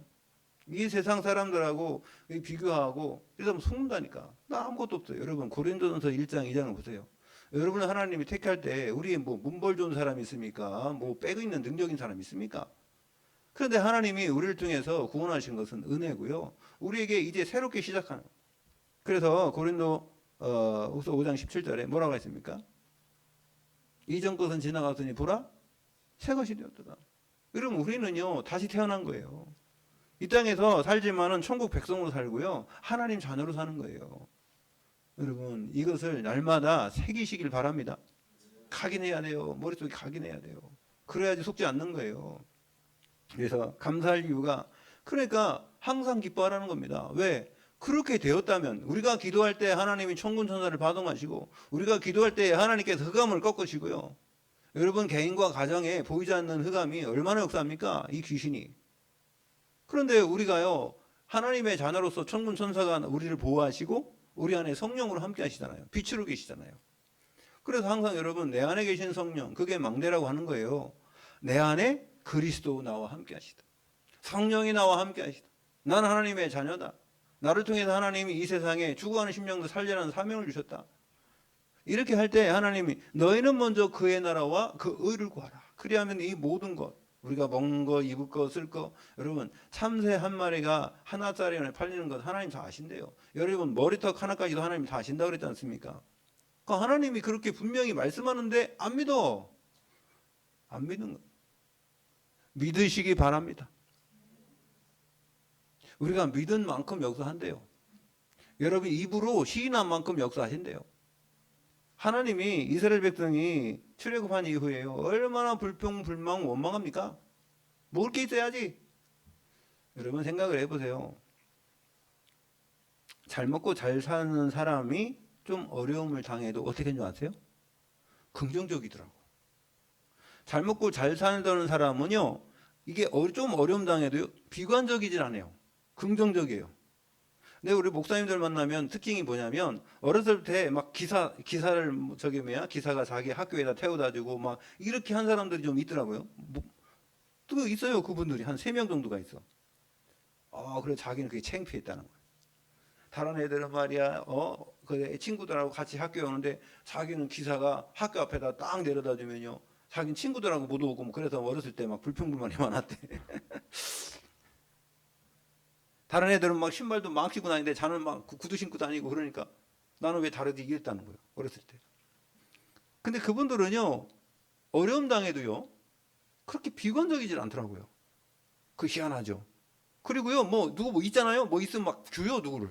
이 세상 사람들하고 비교하고 이러면 속는다니까. 나 아무것도 없어요. 여러분 고린도전서 1장 2장을 보세요. 여러분을 하나님이 택할 때 우리 뭐 문벌 좋은 사람이 있습니까? 뭐 빼고 있는 능력인 사람이 있습니까? 그런데 하나님이 우리를 통해서 구원하신 것은 은혜고요. 우리에게 이제 새롭게 시작하는. 그래서 고린도 후서 5장 17절에 뭐라고 했습니까? 이전 것은 지나갔으니 보라 새 것이 되었다. 여러분 우리는요 다시 태어난 거예요. 이 땅에서 살지만은 천국 백성으로 살고요 하나님 자녀로 사는 거예요. 여러분 이것을 날마다 새기시길 바랍니다. 각인해야 돼요. 머릿속에 각인해야 돼요. 그래야지 속지 않는 거예요. 그래서 감사할 이유가 그러니까 항상 기뻐하라는 겁니다. 왜? 그렇게 되었다면 우리가 기도할 때 하나님이 천군 천사를 파동하시고 우리가 기도할 때 하나님께서 흑암을 꺾으시고요. 여러분 개인과 가정에 보이지 않는 흑암이 얼마나 역사합니까? 이 귀신이. 그런데 우리가요 하나님의 자녀로서 천군 천사가 우리를 보호하시고 우리 안에 성령으로 함께 하시잖아요. 빛으로 계시잖아요. 그래서 항상 여러분 내 안에 계신 성령 그게 망대라고 하는 거예요. 내 안에 그리스도 나와 함께 하시다. 성령이 나와 함께 하시다. 난 하나님의 자녀다. 나를 통해서 하나님이 이 세상에 죽어가는 심령도 살리라는 사명을 주셨다. 이렇게 할 때 하나님이 너희는 먼저 그의 나라와 그 의를 구하라. 그리하면 이 모든 것 우리가 먹는 거 입을 거 쓸 거 여러분 참새 한 마리가 하나짜리 팔리는 것 하나님 다 아신대요. 여러분 머리털 하나까지도 하나님 다 아신다고 그랬지 않습니까? 그러니까 하나님이 그렇게 분명히 말씀하는데 안 믿어. 안 믿는 거. 믿으시기 바랍니다. 우리가 믿은 만큼 역사한대요. 여러분 입으로 시인한 만큼 역사하신대요. 하나님이 이스라엘 백성이 출애굽한 이후에요. 얼마나 불평, 불만, 원망합니까? 먹을 게 있어야지. 여러분 생각을 해보세요. 잘 먹고 잘 사는 사람이 좀 어려움을 당해도 어떻게 하는 줄 아세요? 긍정적이더라고. 잘 먹고 잘 사는 사람은요. 이게 좀 어려움 당해도 비관적이진 않아요. 긍정적이에요. 근데 우리 목사님들 만나면 특징이 뭐냐면 어렸을 때 막 기사를 기사가 자기 학교에다 태워다 주고 막 이렇게 한 사람들이 좀 있더라고요. 또 있어요. 그분들이 한 3명 정도가 있어. 그래 자기는 그게 창피했다는 거예요. 다른 애들은 말이야 그 친구들하고 같이 학교에 오는데 자기는 기사가 학교 앞에다 딱 내려다 주면요. 자기는 친구들하고 못 오고 그래서 어렸을 때 막 불평불만이 많았대. 다른 애들은 막 신발도 막 신고 다니는데 자는 막 구두 신고 다니고 그러니까 나는 왜 다르지 이랬다는 거예요. 어렸을 때. 근데 그분들은요. 어려움 당해도요. 그렇게 비관적이질 않더라고요. 그 희한하죠. 그리고요. 누구 뭐 있잖아요. 뭐 있으면 막 줘요. 누구를.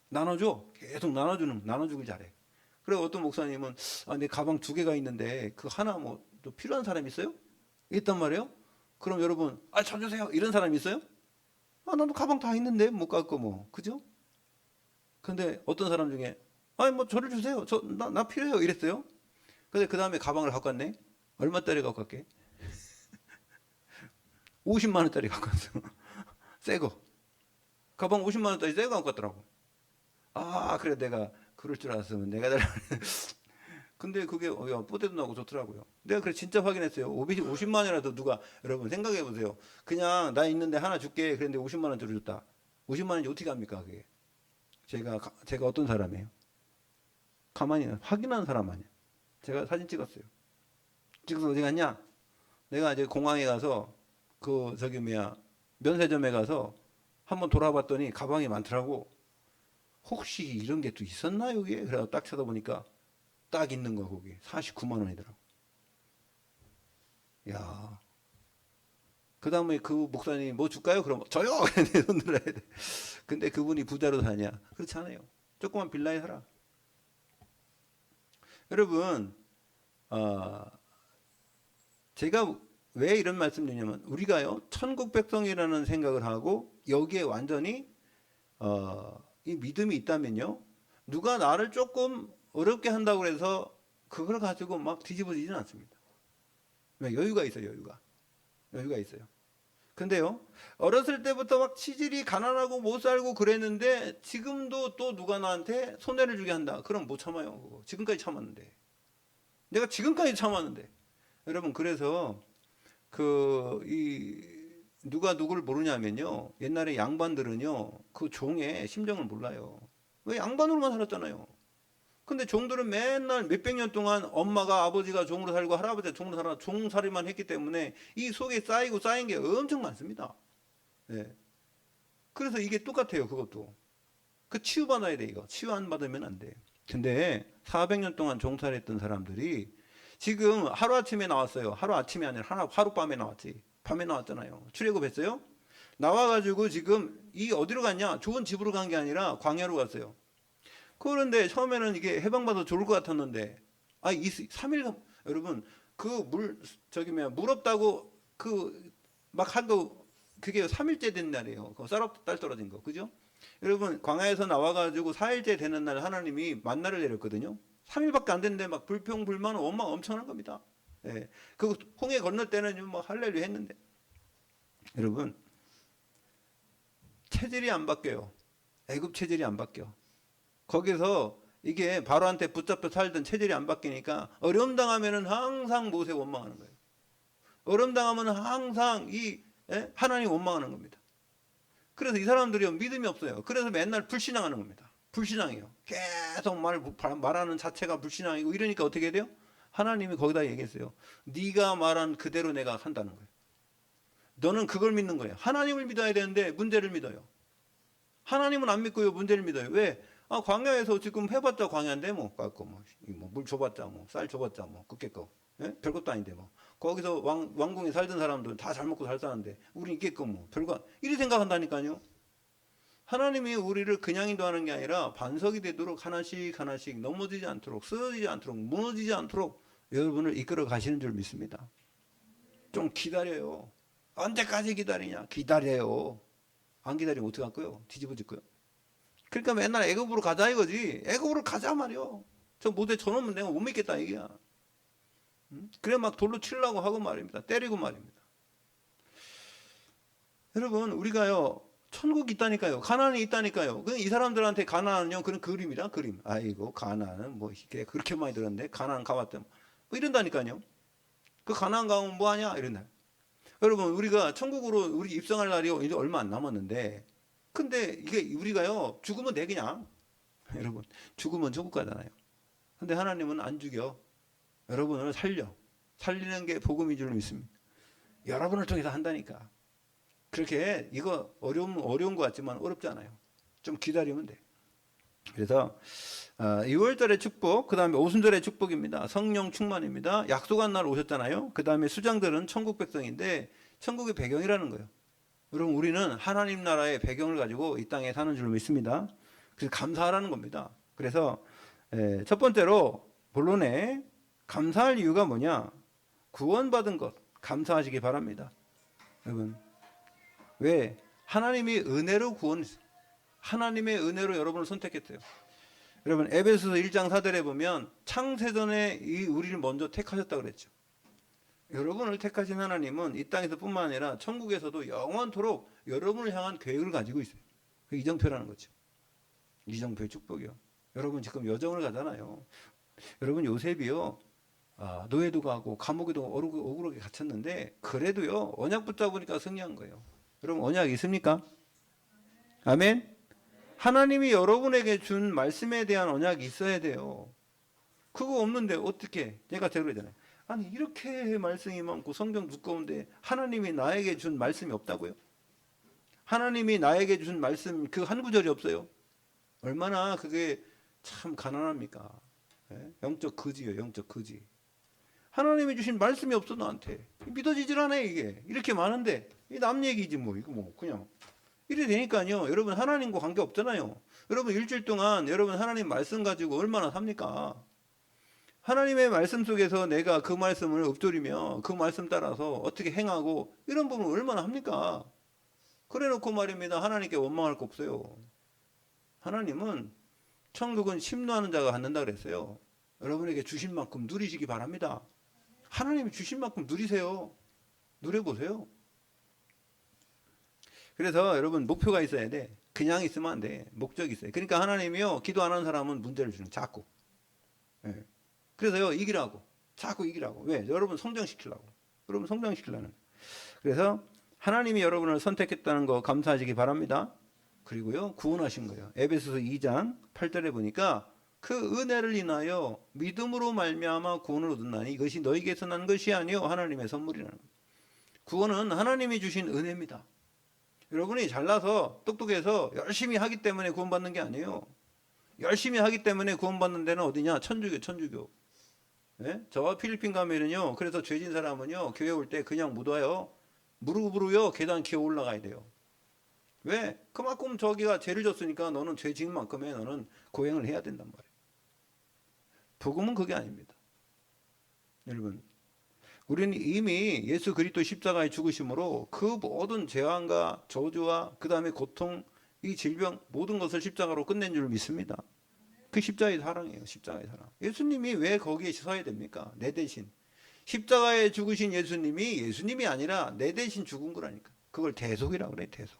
나눠줘. 계속 나눠주길 잘해. 그리고 어떤 목사님은 내 가방 2개가 있는데 그 하나 또 필요한 사람 있어요? 있단 말이에요. 그럼 여러분 저 주세요. 이런 사람 있어요? 나도 가방 다 있는데 못 갖고 그죠? 근데 어떤 사람 중에 저를 주세요. 나 필요해요. 이랬어요. 근데 그 다음에 가방을 갖고 왔네. 얼마짜리 갖고 갈게? 50만 원짜리 갖고 왔어. 새 거. 가방 50만 원짜리 새 거 갖고 왔더라고. 그래 내가 그럴 줄 알았으면 내가 달라. 근데 그게 뽀대도 나고 좋더라고요. 내가 그래 진짜 확인했어요. 50만 원이라도 누가 여러분 생각해 보세요. 그냥 나 있는데 하나 줄게 그랬는데 50만 원 들어줬다. 50만 원이 어떻게 합니까 그게? 제가 어떤 사람이에요? 가만히 확인하는 사람 아니야. 제가 사진 찍었어요. 찍어서 어디 갔냐? 내가 이제 공항에 가서 면세점에 가서 한번 돌아봤더니 가방이 많더라고. 혹시 이런 게 또 있었나 여기에? 그래서 딱 쳐다보니까 딱 있는 거야 거기 49만 원이더라고. 야. 그 다음에 그 목사님이 뭐 줄까요? 그럼 저요. 내 손 들어야 돼. 근데 그분이 부자로 사냐? 그렇지 않아요. 조그만 빌라에 살아. 여러분, 제가 왜 이런 말씀 드리냐면 우리가요 천국 백성이라는 생각을 하고 여기에 완전히 이 믿음이 있다면요 누가 나를 조금 어렵게 한다고 해서 그걸 가지고 막 뒤집어지지는 않습니다. 왜? 여유가 있어요. 여유가 있어요. 근데요 어렸을 때부터 막 치질이 가난하고 못 살고 그랬는데 지금도 또 누가 나한테 손해를 주게 한다. 그럼 못 참아요. 그거. 지금까지 참았는데 내가 지금까지 참았는데 여러분 그래서 누가 누구를 모르냐면요 옛날에 양반들은요 그 종의 심정을 몰라요. 왜? 양반으로만 살았잖아요. 근데 종들은 맨날 몇백 년 동안 엄마가 아버지가 종으로 살고 할아버지가 종으로 살아 종살이만 했기 때문에 이 속에 쌓인 게 엄청 많습니다. 네. 그래서 이게 똑같아요. 그것도 그 치유받아야 돼. 이거 치유 안 받으면 안 돼. 근데 400년 동안 종살이했던 사람들이 지금 하루아침에 나왔어요. 하루아침이 아니라 하룻밤에 나왔지. 밤에 나왔잖아요. 출애굽했어요. 나와가지고 지금 이 어디로 갔냐? 좋은 집으로 간 게 아니라 광야로 갔어요. 그런데 처음에는 이게 해방받아 좋을 것 같았는데, 이 3일, 여러분, 물 없다고 막 한 거, 그게 3일째 된 날이에요. 그 쌀없 딸 떨어진 거. 그죠? 여러분, 광야에서 나와가지고 4일째 되는 날 하나님이 만나를 내렸거든요. 3일밖에 안 됐는데 막 불평불만 원망 엄청난 겁니다. 예. 그 홍해 건널 때는 뭐 할렐루야 했는데. 여러분, 체질이 안 바뀌어요. 애굽 체질이 안 바뀌어. 거기서 이게 바로한테 붙잡혀 살던 체질이 안 바뀌니까 어려움 당하면은 항상 모세 원망하는 거예요. 어려움 당하면 항상 하나님 원망하는 겁니다. 그래서 이 사람들이 믿음이 없어요. 그래서 맨날 불신앙하는 겁니다. 불신앙이에요. 계속 말하는 자체가 불신앙이고 이러니까 어떻게 돼요? 하나님이 거기다 얘기했어요. 네가 말한 그대로 내가 한다는 거예요. 너는 그걸 믿는 거예요. 하나님을 믿어야 되는데 문제를 믿어요. 하나님은 안 믿고요. 문제를 믿어요. 왜? 광야에서 지금 해봤자 광야인데 물 줘봤자 쌀 줘봤자 그게껏 별것도 아닌데 거기서 왕궁에 살던 사람들은 다 잘 먹고 잘 사는데 우린 있겠건 별거 이리 생각한다니까요. 하나님이 우리를 그냥 인도하는 게 아니라 반석이 되도록 하나씩 하나씩 넘어지지 않도록 쓰러지지 않도록 무너지지 않도록 여러분을 이끌어 가시는 줄 믿습니다. 좀 기다려요. 언제까지 기다리냐? 기다려요. 안 기다리면 어떡할 거예요? 뒤집어질 거예요. 그러니까 맨날 애굽으로 가자 이거지. 애굽으로 가자 말이요. 저 모세 저놈은 내가 못 믿겠다 이게야. 그래 막 돌로 치려고 하고 말입니다. 때리고 말입니다. 여러분 우리가요 천국이 있다니까요. 가나안이 있다니까요. 이 사람들한테 가나안은요 그런 그림이라 그림. 아이고 가나안은 그렇게 많이 들었는데 가나안 가봤대 이런다니까요. 그 가나안 가면 뭐하냐 이런다. 여러분 우리가 천국으로 우리 입성할 날이 이제 얼마 안 남았는데 근데 이게 우리가요 죽으면 돼 그냥. 여러분 죽으면 천국 가잖아요. 근데 하나님은 안 죽여. 여러분을 살리는 게 복음인 줄 믿습니다. 여러분을 통해서 한다니까. 그렇게 이거 어려운 것 같지만 어렵지 않아요. 좀 기다리면 돼. 그래서 2월절의 축복, 그 다음에 오순절의 축복입니다. 성령 충만입니다. 약속한 날 오셨잖아요. 그 다음에 수장들은 천국 백성인데 천국의 배경이라는 거예요. 여러분 우리는 하나님 나라의 배경을 가지고 이 땅에 사는 줄 믿습니다. 그래서 감사하라는 겁니다. 그래서 첫 번째로 본론에 감사할 이유가 뭐냐? 구원받은 것 감사하시기 바랍니다. 여러분 왜? 하나님이 은혜로 구원했어요. 하나님의 은혜로 여러분을 선택했어요. 여러분 에베소서 1장 4절에 보면 창세전에 우리를 먼저 택하셨다고 그랬죠. 여러분을 택하신 하나님은 이 땅에서 뿐만 아니라 천국에서도 영원토록 여러분을 향한 계획을 가지고 있어요. 그 이정표라는 거죠. 이정표의 축복이요. 여러분 지금 여정을 가잖아요. 여러분 요셉이요. 노예도 가고 감옥에도 억울하게 갇혔는데 그래도요 언약 붙잡으니까 승리한 거예요. 여러분 언약 있습니까? 아멘. 하나님이 여러분에게 준 말씀에 대한 언약이 있어야 돼요. 그거 없는데 어떻게? 제가 그러잖아요. 아니 이렇게 말씀이 많고 성경 두꺼운데 하나님이 나에게 준 말씀이 없다고요? 하나님이 나에게 준 말씀 그 한 구절이 없어요? 얼마나 그게 참 가난합니까? 영적 거지요. 영적 거지. 하나님이 주신 말씀이 없어 나한테. 믿어지질 않아요 이게. 이렇게 많은데 이 남 얘기지 이거 그냥 이래 되니까요. 여러분 하나님과 관계 없잖아요. 여러분 일주일 동안 여러분 하나님 말씀 가지고 얼마나 삽니까? 하나님의 말씀 속에서 내가 그 말씀을 읊조리며 그 말씀 따라서 어떻게 행하고 이런 부분 얼마나 합니까? 그래 놓고 말입니다. 하나님께 원망할 거 없어요. 하나님은 천국은 심노하는 자가 갖는다 그랬어요. 여러분에게 주신 만큼 누리시기 바랍니다. 하나님이 주신 만큼 누리세요. 누려보세요. 그래서 여러분 목표가 있어야 돼. 그냥 있으면 안 돼. 목적이 있어요. 그러니까 하나님이요 기도 안 하는 사람은 문제를 주는 자꾸. 그래서요 이기라고. 자꾸 이기라고. 왜? 여러분 성장시키려고. 여러분 성장시키려는. 그래서 하나님이 여러분을 선택했다는 거 감사하시기 바랍니다. 그리고요 구원하신 거예요. 에베소서 2장 8절에 보니까 그 은혜를 인하여 믿음으로 말미암아 구원을 얻었나니 이것이 너희에게서 난 것이 아니요 하나님의 선물이라는 거예요. 구원은 하나님이 주신 은혜입니다. 여러분이 잘나서 똑똑해서 열심히 하기 때문에 구원받는 게 아니에요. 열심히 하기 때문에 구원받는 데는 어디냐? 천주교. 예? 저와 필리핀 가면은요. 그래서 죄진 사람은요. 교회 올 때 그냥 못 와요. 무릎으로요. 계단 기어 올라가야 돼요. 왜? 그만큼 저기가 죄를 졌으니까 너는 죄 지은 만큼에 너는 고행을 해야 된단 말이에요. 복음은 그게 아닙니다. 여러분, 우리는 이미 예수 그리스도 십자가의 죽으심으로 그 모든 재앙과 저주와 그 다음에 고통, 이 질병 모든 것을 십자가로 끝낸 줄 믿습니다. 그 십자가의 사랑이에요. 십자가의 사랑. 예수님이 왜 거기에 서야 됩니까? 내 대신. 십자가에 죽으신 예수님이 아니라 내 대신 죽은 거라니까. 그걸 대속이라고 그래, 대속.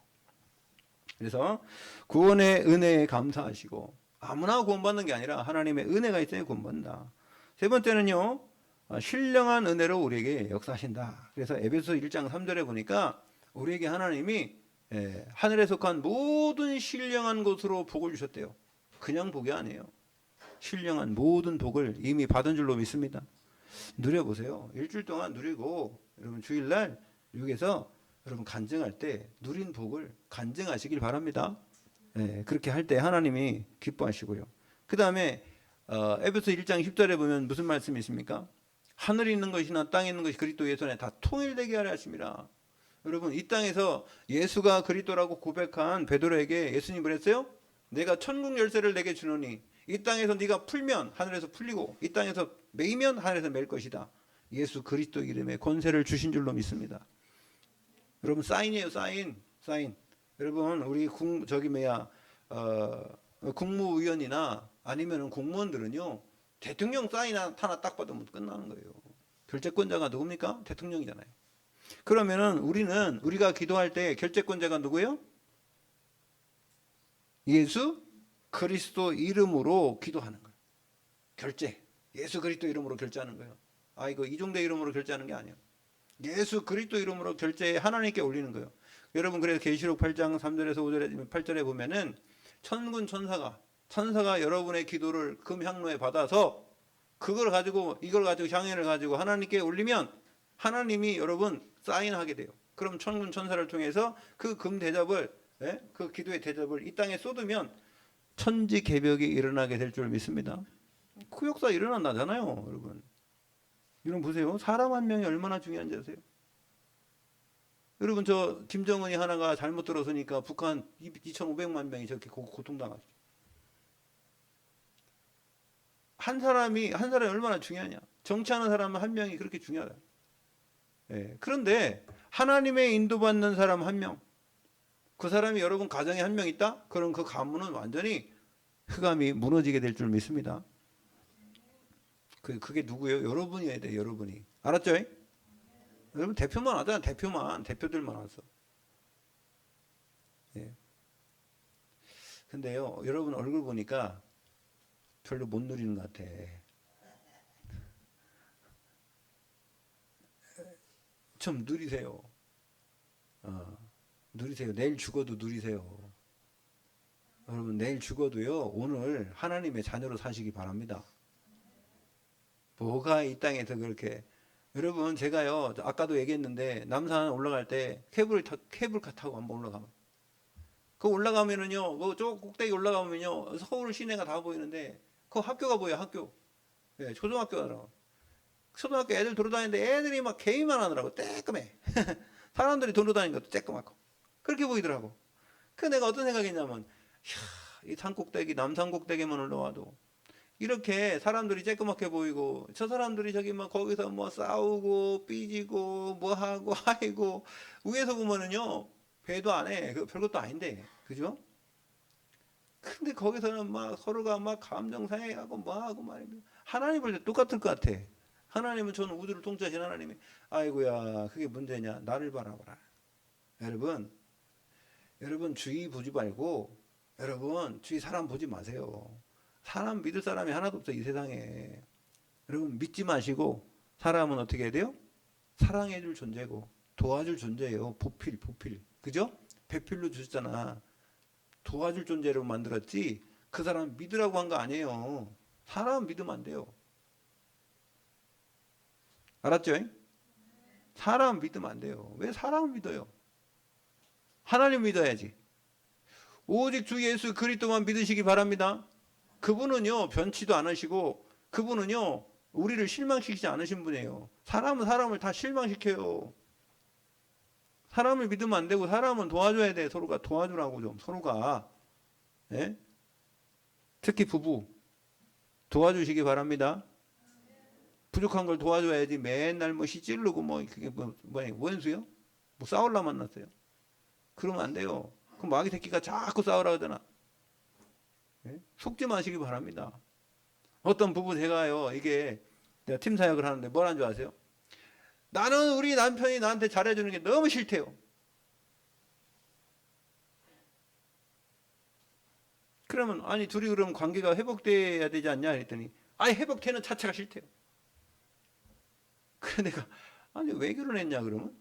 그래서 구원의 은혜에 감사하시고 아무나 구원받는 게 아니라 하나님의 은혜가 있어야 구원받는다. 세 번째는요. 신령한 은혜로 우리에게 역사하신다. 그래서 에베소 1장 3절에 보니까 우리에게 하나님이 하늘에 속한 모든 신령한 것으로 복을 주셨대요. 그냥 복이 아니에요. 신령한 모든 복을 이미 받은 줄로 믿습니다. 누려보세요. 일주일 동안 누리고 여러분 주일날 여기서 여러분 간증할 때 누린 복을 간증하시길 바랍니다. 그렇게 할 때 하나님이 기뻐하시고요. 그 다음에 에베소 1장 10절에 보면 무슨 말씀이 있습니까? 하늘에 있는 것이나 땅에 있는 것이 그리스도 예수 안에 다 통일되게 하려 하심이라. 여러분 이 땅에서 예수가 그리스도라고 고백한 베드로에게 예수님 그랬어요? 내가 천국 열쇠를 내게 주노니 이 땅에서 네가 풀면 하늘에서 풀리고 이 땅에서 매이면 하늘에서 맬 것이다. 예수 그리스도 이름에 권세를 주신 줄로 믿습니다. 여러분 사인이에요. 사인. 여러분 우리 국무위원이나 아니면은 공무원들은요. 대통령 사인 하나 딱 받으면 끝나는 거예요. 결재권자가 누굽니까? 대통령이잖아요. 그러면은 우리가 기도할 때 결재권자가 누구예요? 예수 그리스도 이름으로 기도하는 거예요. 결재. 예수 그리스도 이름으로 결제하는 거예요. 이거 이종대 이름으로 결제하는 게 아니에요. 예수 그리스도 이름으로 결제해 하나님께 올리는 거예요. 여러분 그래서 계시록 8장 3절에서 5절에 8절에 보면은 천군 천사가 여러분의 기도를 금향로에 받아서 이걸 가지고 향연을 가지고 하나님께 올리면 하나님이 여러분 사인하게 돼요. 그럼 천군 천사를 통해서 그 금 대접을 그 기도의 대접을 이 땅에 쏟으면 천지개벽이 일어나게 될 줄 믿습니다. 그 역사 일어난다잖아요, 여러분. 여러분 보세요. 사람 한 명이 얼마나 중요한지 아세요? 여러분 저 김정은이 하나가 잘못 들어서니까 북한 2,500만 명이 저렇게 고통당하죠. 한 사람이 얼마나 중요하냐. 정치하는 사람 한 명이 그렇게 중요하다. 그런데 하나님의 인도받는 사람 한 명, 그 사람이 여러분 가정에 한 명 있다? 그럼 그 가문은 완전히 흑암이 무너지게 될 줄 믿습니다. 그게 누구예요? 여러분이어야 돼요. 여러분이. 알았죠? 여러분 대표만 하잖아. 대표들만 와서. 근데요, 여러분 얼굴 보니까 별로 못 누리는 것 같아. 좀 누리세요. 누리세요. 내일 죽어도 누리세요. 여러분 내일 죽어도요, 오늘 하나님의 자녀로 사시기 바랍니다. 뭐가 이 땅에서 그렇게. 여러분 제가요 아까도 얘기했는데 남산 올라갈 때 케이블카 타고 한번 올라가면 그 올라가면은요 저 꼭대기 올라가면요 서울 시내가 다 보이는데 그 학교가 보여요. 학교. 초등학교더라고. 초등학교 애들 돌아다니는데 애들이 막 개의만 하더라고. 떼끔해. 사람들이 돌아다니는 것도 쬐끄맣고 그렇게 보이더라고. 그 내가 어떤 생각했냐면 이 산꼭대기 남산 꼭대기만 올라와도 이렇게 사람들이 쬐끄맣게 보이고 저 사람들이 저기 막 거기서 뭐 싸우고 삐지고 뭐 하고 아이고 위에서 보면은요 배도 안 해. 그 별것도 아닌데 그죠? 근데 거기서는 막 서로가 막 감정 상해하고 뭐 하고 말이야. 하나님 볼 때 똑같을 것 같아. 하나님은 저는 우주를 통치하신 하나님이 아이고야 그게 문제냐 나를 바라보라. 여러분 주위 보지 말고 여러분 주위 사람 보지 마세요. 사람 믿을 사람이 하나도 없어 이 세상에. 여러분 믿지 마시고 사람은 어떻게 해야 돼요? 사랑해 줄 존재고 도와줄 존재예요. 보필 그죠? 배필로 주셨잖아. 도와줄 존재로 만들었지 그 사람 믿으라고 한 거 아니에요. 사람 믿으면 안 돼요. 알았죠? 사람 믿으면 안 돼요. 왜 사람을 믿어요? 하나님 믿어야지. 오직 주 예수 그리스도만 믿으시기 바랍니다. 그분은요 변치도 않으시고 그분은요 우리를 실망시키지 않으신 분이에요. 사람은 사람을 다 실망시켜요. 사람을 믿으면 안 되고 사람은 도와줘야 돼. 서로가 도와주라고 좀. 서로가. 예? 특히 부부 도와주시기 바랍니다. 부족한 걸 도와줘야지 맨날 뭐 시찌르고 뭐 그게 뭐야 원수요? 뭐 싸울라 만났어요. 그러면 안 돼요. 그럼 마귀 새끼가 자꾸 싸우라 하잖아. 예? 속지 마시기 바랍니다. 어떤 부부 제가요 이게 내가 팀 사역을 하는데 뭐라는 줄 아세요? 나는 우리 남편이 나한테 잘해주는 게 너무 싫대요. 그러면 아니 둘이 그럼 관계가 회복돼야 되지 않냐 했더니 아니 회복되는 자체가 싫대요. 그래 내가 아니 왜 결혼했냐 그러면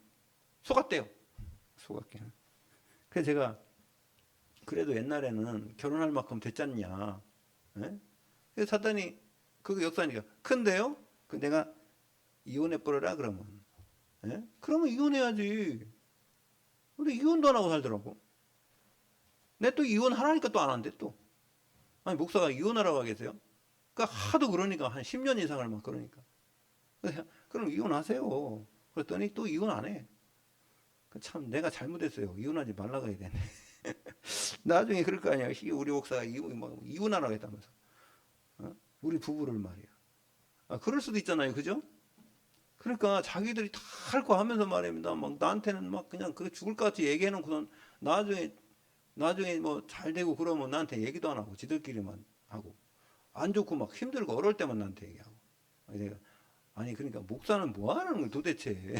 속았대요. 속았게. 그래서 제가 그래도 옛날에는 결혼할 만큼 됐잖냐. 예? 그래서 사단이 그거 역사니까 큰데요? 그 내가 이혼해 버려라 그러면. 예? 그러면 이혼해야지. 근데 이혼도 안 하고 살더라고. 내 또 이혼하라니까 또 안 한대 또. 아니 목사가 이혼하라고 하겠어요? 그러니까 하도 그러니까 한 10년 이상을 막 그러니까. 그럼 이혼하세요. 그랬더니 또 이혼 안 해. 참 내가 잘못했어요. 이혼하지 말라고 해야 되네. 나중에 그럴 거 아니야. 우리 목사가 이혼하라고 했다면서. 어? 우리 부부를 말이야. 아, 그럴 수도 있잖아요. 그죠? 그러니까 자기들이 다 할 거 하면서 말입니다. 막 나한테는 막 그냥 그 죽을 것 같이 얘기해놓고선 나중에 뭐 잘 되고 그러면 나한테 얘기도 안 하고 지들끼리만 하고 안 좋고 막 힘들고 어려울 때만 나한테 얘기하고. 내가 아니 그러니까 목사는 뭐 하는 거야 도대체.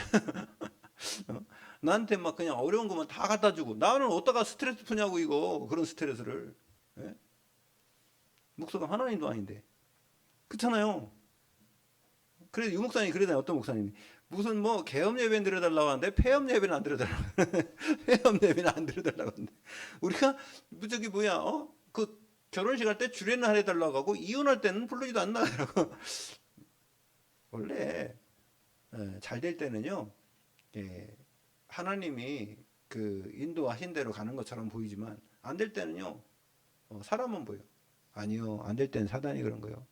어? 나한테 막 그냥 어려운 것만 다 갖다 주고 나는 어디다가 스트레스 푸냐고 이거 그런 스트레스를. 예? 목사가 하나님도 아닌데 그렇잖아요. 그래서 유 목사님이 그러잖아요. 어떤 목사님이 무슨 뭐 개업 예배는 드려달라고 하는데 폐업 예배는 안 드려달라고 폐업 예배는 안 드려달라고 하는데 우리가 저기 뭐야 그 결혼식 할 때 주례는 해달라고 하고 이혼할 때는 부르지도 않나라고. 원래 잘 될 때는요 하나님이 그 인도하신 대로 가는 것처럼 보이지만 안 될 때는요 사람은 보여. 아니요 안 될 때는 사단이 그런 거예요.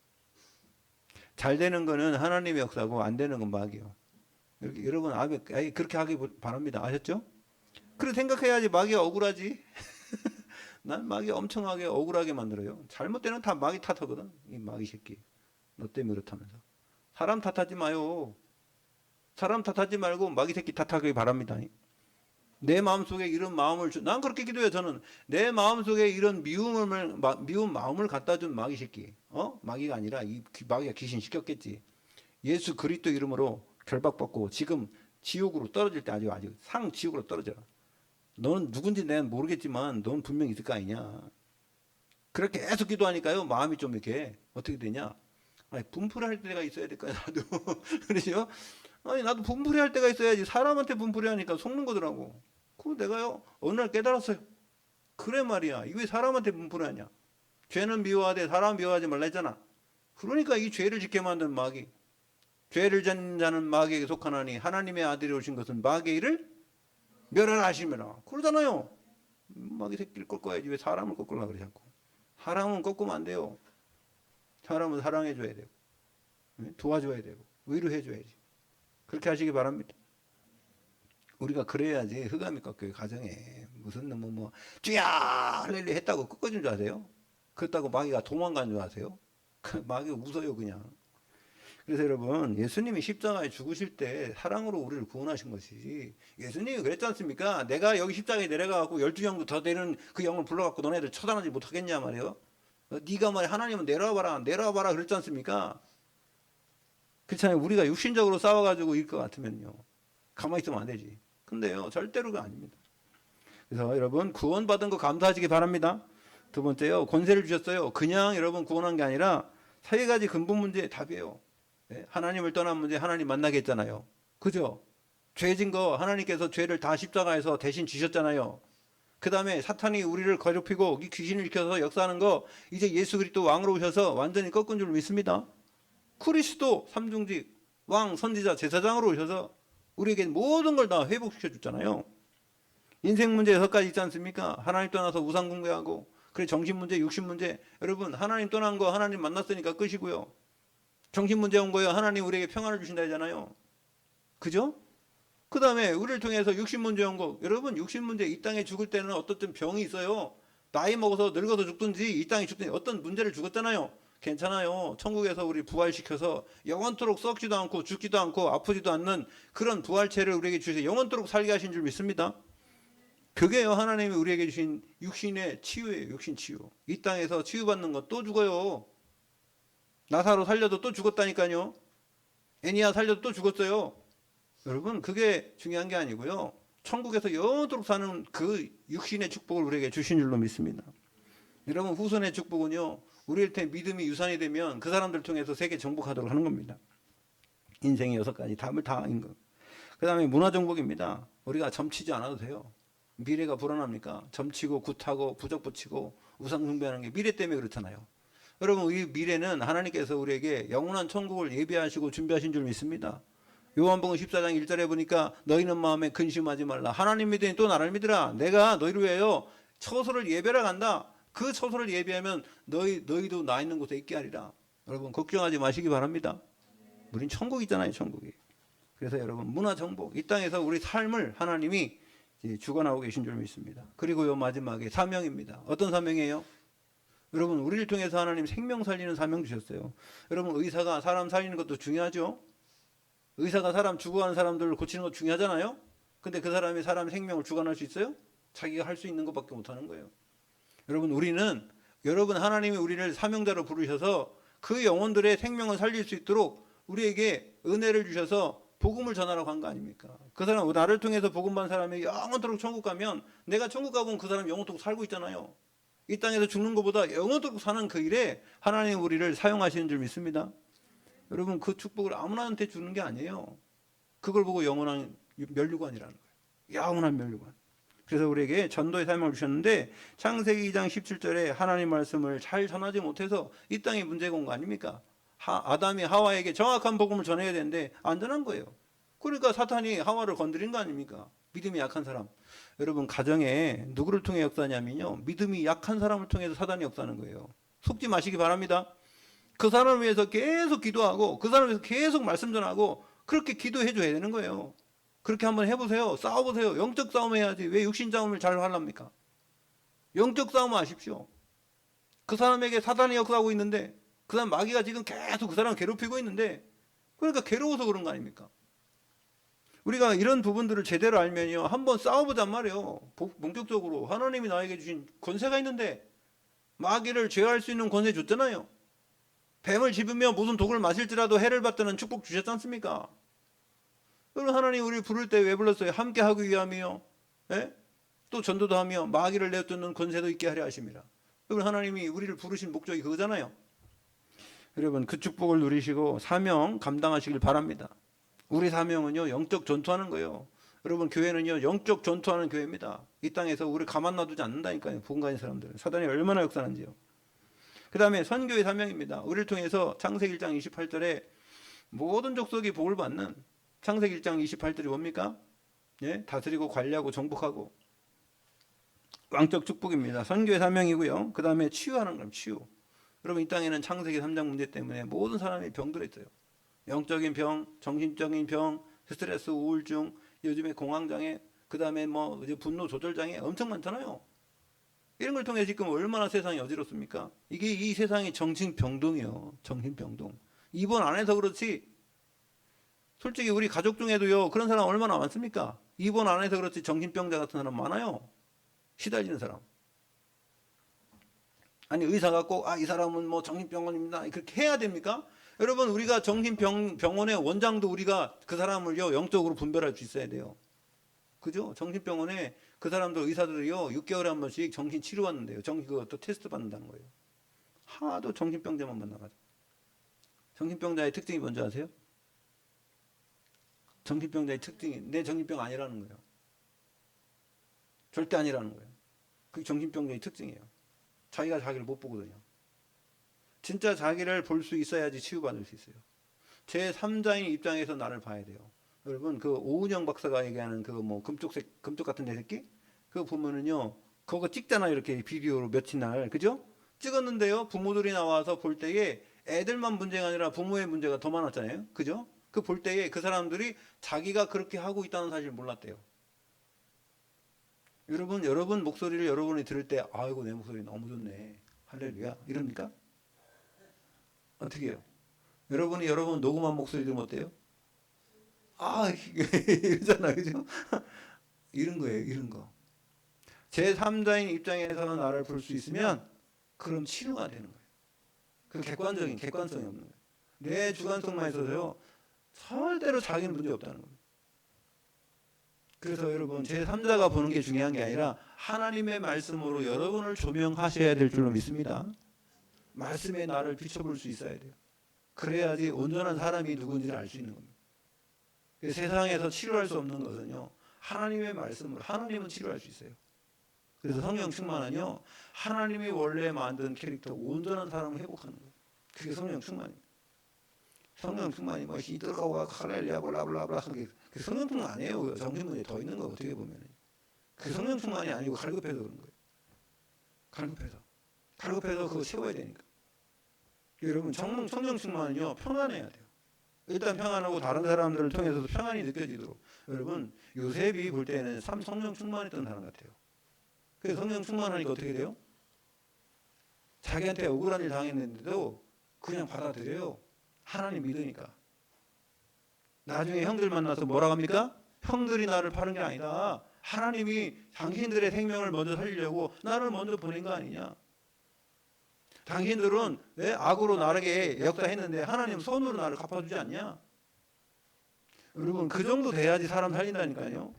잘 되는 거는 하나님의 역사고 안 되는 건 마귀요. 여러분 그렇게 하기 바랍니다. 아셨죠? 그렇게 생각해야지 마귀가 억울하지. 난 마귀 엄청나게 억울하게 만들어요. 잘못되는 다 마귀 탓하거든. 이 마귀 새끼. 너 때문에 그렇다면서. 사람 탓하지 마요. 사람 탓하지 말고 마귀 새끼 탓하기 바랍니다. 내 마음속에 이런 마음을 난 그렇게 기도해요. 저는 내 마음속에 이런 미운 마음을 갖다 준 마귀 새끼. 마귀가 아니라 이 마귀가 귀신 시켰겠지. 예수 그리스도 이름으로 결박받고 지금 지옥으로 떨어질 때 아주 상지옥으로 떨어져라. 너는 누군지 내가 모르겠지만 넌 분명히 있을 거 아니냐. 그렇게 계속 기도하니까요. 마음이 좀 이렇게 어떻게 되냐. 아니, 분풀할 때가 있어야 될까요? 나도. 그러죠? 아니 나도 분풀이 할 때가 있어야지. 사람한테 분풀이 하니까 속는 거더라고. 그거 내가요 어느 날 깨달았어요. 그래 말이야. 이게 사람한테 분풀이 하냐. 죄는 미워하되 사람 미워하지 말라 했잖아. 그러니까 이 죄를 짓게 만든 마귀. 죄를 짓는 자는 마귀에게 속하나니 하나님의 아들이 오신 것은 마귀의 일을 멸하시면라. 그러잖아요. 마귀 새끼를 꺾어야지 왜 사람을 꺾으려고 그래 자꾸. 사람은 꺾으면 안 돼요. 사람은 사랑해줘야 되고 도와줘야 되고 위로해줘야지. 그렇게 하시기 바랍니다. 우리가 그래야지 흑암이 꺾여요. 가정에 무슨 뭐 쥐야 할렐루야 했다고 꺾어준 줄 아세요? 그렇다고 마귀가 도망간 줄 아세요? 마귀가 웃어요 그냥. 그래서 여러분 예수님이 십자가에 죽으실 때 사랑으로 우리를 구원하신 것이지 예수님이 그랬지 않습니까? 내가 여기 십자가에 내려가고 12영도 더 되는 그 영을 불러갖고 너네들 처단하지 못하겠냐 말이에요. 네가 말이야 하나님은 내려와봐라 그랬지 않습니까? 그렇잖아요. 우리가 육신적으로 싸워가지고 일 것 같으면요 가만히 있으면 안 되지. 근데요 절대로가 아닙니다. 그래서 여러분 구원받은 거 감사하시기 바랍니다. 두 번째요 권세를 주셨어요. 그냥 여러분 구원한 게 아니라 세 가지 근본 문제의 답이에요. 하나님을 떠난 문제 하나님 만나게 했잖아요. 그죠? 죄진 거 하나님께서 죄를 다 십자가에서 대신 지셨잖아요. 그 다음에 사탄이 우리를 괴롭히고 이 귀신을 일으켜서 역사하는 거 이제 예수 그리스도 왕으로 오셔서 완전히 꺾은 줄 믿습니다. 그리스도 삼중직 왕 선지자 제사장으로 오셔서 우리에게 모든 걸 다 회복시켜 줬잖아요. 인생 문제 6가지 있지 않습니까? 하나님 떠나서 우상 숭배하고 그래 정신 문제 육신 문제 여러분 하나님 떠난 거 하나님 만났으니까 끝이고요. 정신 문제 온 거예요. 하나님 우리에게 평안을 주신다 하잖아요. 그죠? 그 다음에 우리를 통해서 육신 문제 온 거. 여러분 육신 문제, 이 땅에 죽을 때는 어떤 병이 있어요. 나이 먹어서 늙어서 죽든지 이 땅에 죽든지 어떤 문제를 죽었잖아요. 괜찮아요. 천국에서 우리 부활시켜서 영원토록 썩지도 않고 죽지도 않고 아프지도 않는 그런 부활체를 우리에게 주셔서 영원토록 살게 하신 줄 믿습니다. 그게요, 하나님이 우리에게 주신 육신의 치유예요. 육신 치유. 이 땅에서 치유받는 것 또 죽어요. 나사로 살려도 또 죽었다니까요. 애니야 살려도 또 죽었어요. 여러분 그게 중요한 게 아니고요. 천국에서 영원토록 사는 그 육신의 축복을 우리에게 주신 줄로 믿습니다. 여러분 후손의 축복은요, 우리한테 믿음이 유산이 되면 그 사람들 통해서 세계 정복하도록 하는 겁니다. 인생의 6가지 답을 다인 거. 그 다음에 문화 정복입니다. 우리가 점치지 않아도 돼요. 미래가 불안합니까? 점치고 굿하고 부적 붙이고 우상 숭배하는 게 미래 때문에 그렇잖아요. 여러분 이 미래는 하나님께서 우리에게 영원한 천국을 예비하시고 준비하신 줄 믿습니다. 요한복음 14장 1절에 보니까 너희는 마음에 근심하지 말라. 하나님 믿으니 또 나를 믿으라. 내가 너희를 위하여 처소를 예배하러 간다. 그 처소를 예비하면 너희도 나 있는 곳에 있게 하리라. 여러분 걱정하지 마시기 바랍니다. 우린 천국 있잖아요. 천국이. 그래서 여러분 문화 정복, 이 땅에서 우리 삶을 하나님이 주관하고 계신 줄 믿습니다. 그리고 요 마지막에 사명입니다. 어떤 사명이에요? 여러분 우리를 통해서 하나님 생명 살리는 사명 주셨어요. 여러분 의사가 사람 살리는 것도 중요하죠. 의사가 사람 죽어가는 사람들을 고치는 거 중요하잖아요. 근데 그 사람이 사람 생명을 주관할 수 있어요? 자기가 할 수 있는 것밖에 못하는 거예요. 여러분 하나님이 우리를 사명자로 부르셔서 그 영혼들의 생명을 살릴 수 있도록 우리에게 은혜를 주셔서 복음을 전하라고 한 거 아닙니까? 그 사람 나를 통해서 복음 받은 사람이 영원토록 천국 가면 내가 천국 가보면 그 사람이 영원토록 살고 있잖아요. 이 땅에서 죽는 것보다 영원토록 사는 그 일에 하나님 우리를 사용하시는 줄 믿습니다. 여러분 그 축복을 아무나한테 주는 게 아니에요. 그걸 보고 영원한 면류관이라는 거예요. 영원한 면류관. 그래서 우리에게 전도의 사명을 주셨는데 창세기 2장 17절에 하나님 말씀을 잘 전하지 못해서 이 땅에 문제가 온 거 아닙니까? 아담이 하와에게 정확한 복음을 전해야 되는데 안 전한 거예요. 그러니까 사탄이 하와를 건드린 거 아닙니까? 믿음이 약한 사람. 여러분 가정에 누구를 통해 역사냐면요, 믿음이 약한 사람을 통해서 사단이 역사하는 거예요. 속지 마시기 바랍니다. 그 사람을 위해서 계속 기도하고 그 사람을 위해서 계속 말씀 전하고 그렇게 기도해 줘야 되는 거예요. 그렇게 한번 해보세요. 싸워보세요. 영적 싸움 해야지. 왜 육신 싸움을 잘 하랍니까? 영적 싸움 하십시오. 그 사람에게 사단이 역사하고 있는데 그 사람 마귀가 지금 계속 그 사람을 괴롭히고 있는데 그러니까 괴로워서 그런 거 아닙니까? 우리가 이런 부분들을 제대로 알면요, 한번 싸워보잔 말이에요. 본격적으로 하나님이 나에게 주신 권세가 있는데 마귀를 제어할 수 있는 권세 줬잖아요. 뱀을 집으며 무슨 독을 마실지라도 해를 받다는 축복 주셨지 않습니까? 여러분 하나님 우리를 부를 때 왜 불렀어요? 함께 하기 위함이요. 예? 또 전도도 하며 마귀를 내쫓는 권세도 있게 하려 하심이라. 여러분 하나님이 우리를 부르신 목적이 그거잖아요. 여러분 그 축복을 누리시고 사명 감당하시길 바랍니다. 우리 사명은요 영적 전투하는 거예요. 여러분 교회는요 영적 전투하는 교회입니다. 이 땅에서 우리 가만 놔두지 않는다니까요. 복음 가진 사람들은. 사단이 얼마나 역사하는지요. 그 다음에 선교의 사명입니다. 우리를 통해서 창세기 1장 28절에 모든 족속이 복을 받는, 창세기 1장 28절이 뭡니까? 예? 다스리고 관리하고 정복하고 왕적 축복입니다. 선교의 사명이고요. 그 다음에 치유하는 거예요. 치유. 여러분 이 땅에는 창세기 3장 문제 때문에 모든 사람이 병들어 있어요. 영적인 병, 정신적인 병, 스트레스, 우울증, 요즘에 공황장애, 그 다음에 뭐 이제 분노 조절장애 엄청 많잖아요. 이런 걸 통해 지금 얼마나 세상이 어지럽습니까? 이게 이 세상이 정신병동이요. 정신병동. 입원 안 해서 그렇지. 솔직히 우리 가족 중에도요. 그런 사람 얼마나 많습니까? 입원 안 해서 그렇지 정신병자 같은 사람 많아요. 시달리는 사람. 아니 의사가 꼭 이 사람은 뭐 정신병원입니다. 그렇게 해야 됩니까? 여러분 우리가 정신병원의 원장도 우리가 그 사람을요 영적으로 분별할 수 있어야 돼요. 그죠? 정신병원에 그 사람들 의사들이요 6개월에 한 번씩 정신 치료 받는데요. 그것도 테스트 받는다는 거예요. 하도 정신병자만 만나가지고. 정신병자의 특징이 뭔지 아세요? 정신병자의 특징이 내 정신병 아니라는 거예요. 절대 아니라는 거예요. 그게 정신병자의 특징이에요. 자기가 자기를 못 보거든요. 진짜 자기를 볼 수 있어야지 치유받을 수 있어요. 제 3자인 입장에서 나를 봐야 돼요. 여러분 그 오은영 박사가 얘기하는 그 뭐 금쪽 같은 내 새끼 그거 보면은요 그거 찍잖아요. 이렇게 비디오로 며칠 날 그죠? 찍었는데요 부모들이 나와서 볼 때에 애들만 문제가 아니라 부모의 문제가 더 많았잖아요. 그죠? 그 볼 때에 그 사람들이 자기가 그렇게 하고 있다는 사실을 몰랐대요. 여러분 목소리를 여러분이 들을 때 아이고 내 목소리 너무 좋네. 할렐루야. 이럽니까? 어떻게 해요? 여러분이 여러분 녹음한 목소리 들으면 어때요? 아, 이러잖아. 그죠? 이런 거예요. 이런 거. 제3자인 입장에서 나를 볼 수 있으면 그럼 치료가 되는 거예요. 그 객관성이 없는 거예요. 내 주관성만 있어서요. 절대로 자기는 문제 없다는 겁니다. 그래서 여러분 제3자가 보는 게 중요한 게 아니라 하나님의 말씀으로 여러분을 조명하셔야 될 줄로 믿습니다. 말씀에 나를 비춰볼 수 있어야 돼요. 그래야지 온전한 사람이 누군지를 알 수 있는 겁니다. 세상에서 치료할 수 없는 것은요. 하나님의 말씀으로 하나님은 치료할 수 있어요. 그래서 성령 충만은요. 하나님이 원래 만든 캐릭터 온전한 사람을 회복하는 거예요. 그게 성령 충만입니다. 성령 충만이 뭐 히들거와 할렐루야 블라블라블라 하게 그 성령 충만 아니에요. 정신문에 더 있는 거 어떻게 보면 그 성령 충만이 아니고 갈급해서 그런 거예요. 갈급해서 그거 채워야 되니까. 여러분 성령 충만은요 평안해야 돼요. 일단 평안하고 다른 사람들을 통해서도 평안이 느껴지도록. 여러분 요셉이 볼 때는 성령 충만했던 사람 같아요. 그래서 성령 충만하니까 어떻게 돼요? 자기한테 억울한 일 당했는데도 그냥 받아들여요. 하나님 믿으니까. 나중에 형들 만나서 뭐라고 합니까? 형들이 나를 파는 게 아니다. 하나님이 당신들의 생명을 먼저 살리려고 나를 먼저 보낸 거 아니냐. 당신들은 왜 악으로 나에게 역사했는데 하나님 손으로 나를 갚아주지 않냐. 여러분 그 정도 돼야지 사람 살린다니까요.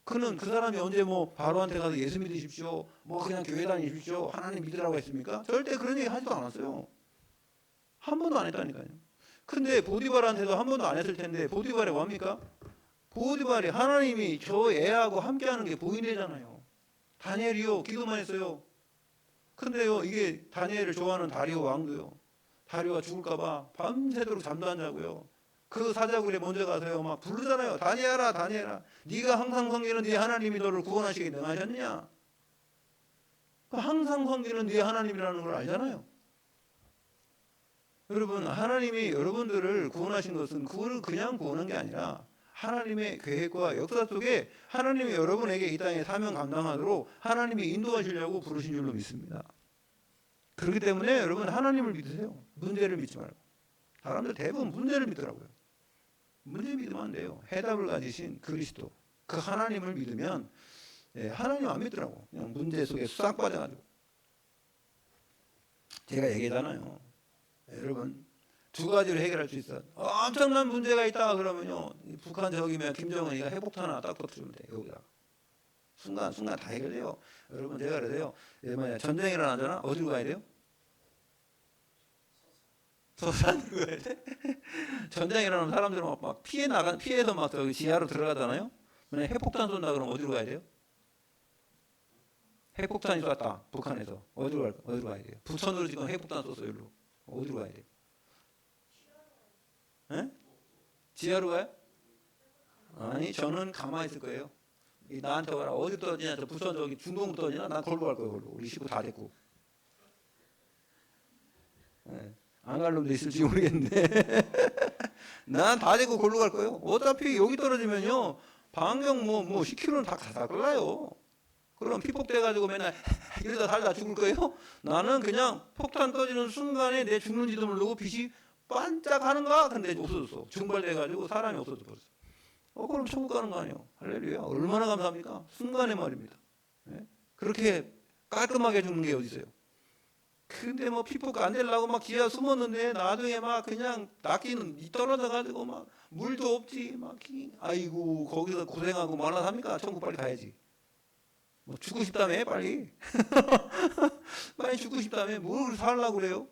그 사람이 언제 뭐 바로한테 가서 예수 믿으십시오. 뭐 그냥 교회 다니십시오. 하나님 믿으라고 했습니까? 절대 그런 얘기 하지도 않았어요. 한 번도 안 했다니까요. 근데 보디발한테도 한 번도 안 했을 텐데 보디발이 뭡니까? 보디발이 하나님이 저 애하고 함께하는 게 보이네잖아요. 다니엘이요 기도만 했어요. 근데요 이게 다니엘을 좋아하는 다리오 왕도요. 다리오가 죽을까봐 밤새도록 잠도 안 자고요. 그 사자굴에 먼저 가서요 막 부르잖아요. 다니엘아 다니엘아 네가 항상 섬기는 네 하나님이 너를 구원하시게 능하셨느냐. 항상 섬기는 네 하나님이라는 걸 알잖아요. 여러분 하나님이 여러분들을 구원하신 것은 그거를 그냥 구원한 게 아니라 하나님의 계획과 역사 속에 하나님이 여러분에게 이 땅에 사명 감당하도록 하나님이 인도하시려고 부르신 줄로 믿습니다. 그렇기 때문에 여러분 하나님을 믿으세요. 문제를 믿지 말고. 사람들 대부분 문제를 믿더라고요. 문제 믿으면 안 돼요. 해답을 가지신 그리스도 그 하나님을 믿으면 하나님 안 믿더라고. 그냥 문제 속에 싹 빠져가지고. 제가 얘기하잖아요. 여러분 두 가지로 해결할 수 있어. 엄청난 문제가 있다 그러면요 북한 저기면 김정은이가 핵폭탄 하나 딱 터뜨리면 돼. 여기다 순간 다 해결돼요. 여러분 제가 그래요. 전쟁이 일어나잖아. 어디로 가야 돼요? 서산으로 가야 돼? 전쟁이 일어나면 사람들은 막 피해서 막 저기 지하로 들어가잖아요. 만약 핵폭탄 쏜다 그러면 어디로 가야 돼요? 핵폭탄이 쐈다 북한에서 어디로 가야 돼요? 부천으로 지금 핵폭탄 쐈어. 여기로 어디로 가야 돼요? 에? 지하로 가요? 아니 저는 가만히 있을 거예요. 나한테 와라. 어디 떨어지냐? 저 부천 저기 중동으로 떨어지나? 난 걸로 갈 거예요. 걸로. 우리 식구 다 됐고. 안 갈 놈도 있을지 모르겠는데 난 다 됐고 걸로 갈 거예요. 어차피 여기 떨어지면요 반경 뭐 10km는 다 끌라요. 그럼 피폭돼가지고 맨날 이러다 살다 죽을 거예요? 나는 그냥 폭탄 터지는 순간에 내 죽는지도 모르고 빛이 반짝하는가? 근데 없어졌어. 증발돼가지고 사람이 없어져 버렸어. 그럼 천국 가는 거 아니에요? 할렐루야. 얼마나 감사합니까? 순간에 말입니다. 그렇게 깔끔하게 죽는 게 어디 있어요? 근데 뭐 피폭 안 되려고 막 지하 숨었는데 나중에 막 그냥 낚이는 떨어져가지고 막 물도 없지 막 아이고 거기서 고생하고 말라 합니까? 천국 빨리 가야지. 뭐 죽고 싶다며 빨리 빨리 죽고 싶다며 뭘 살라고 그래요?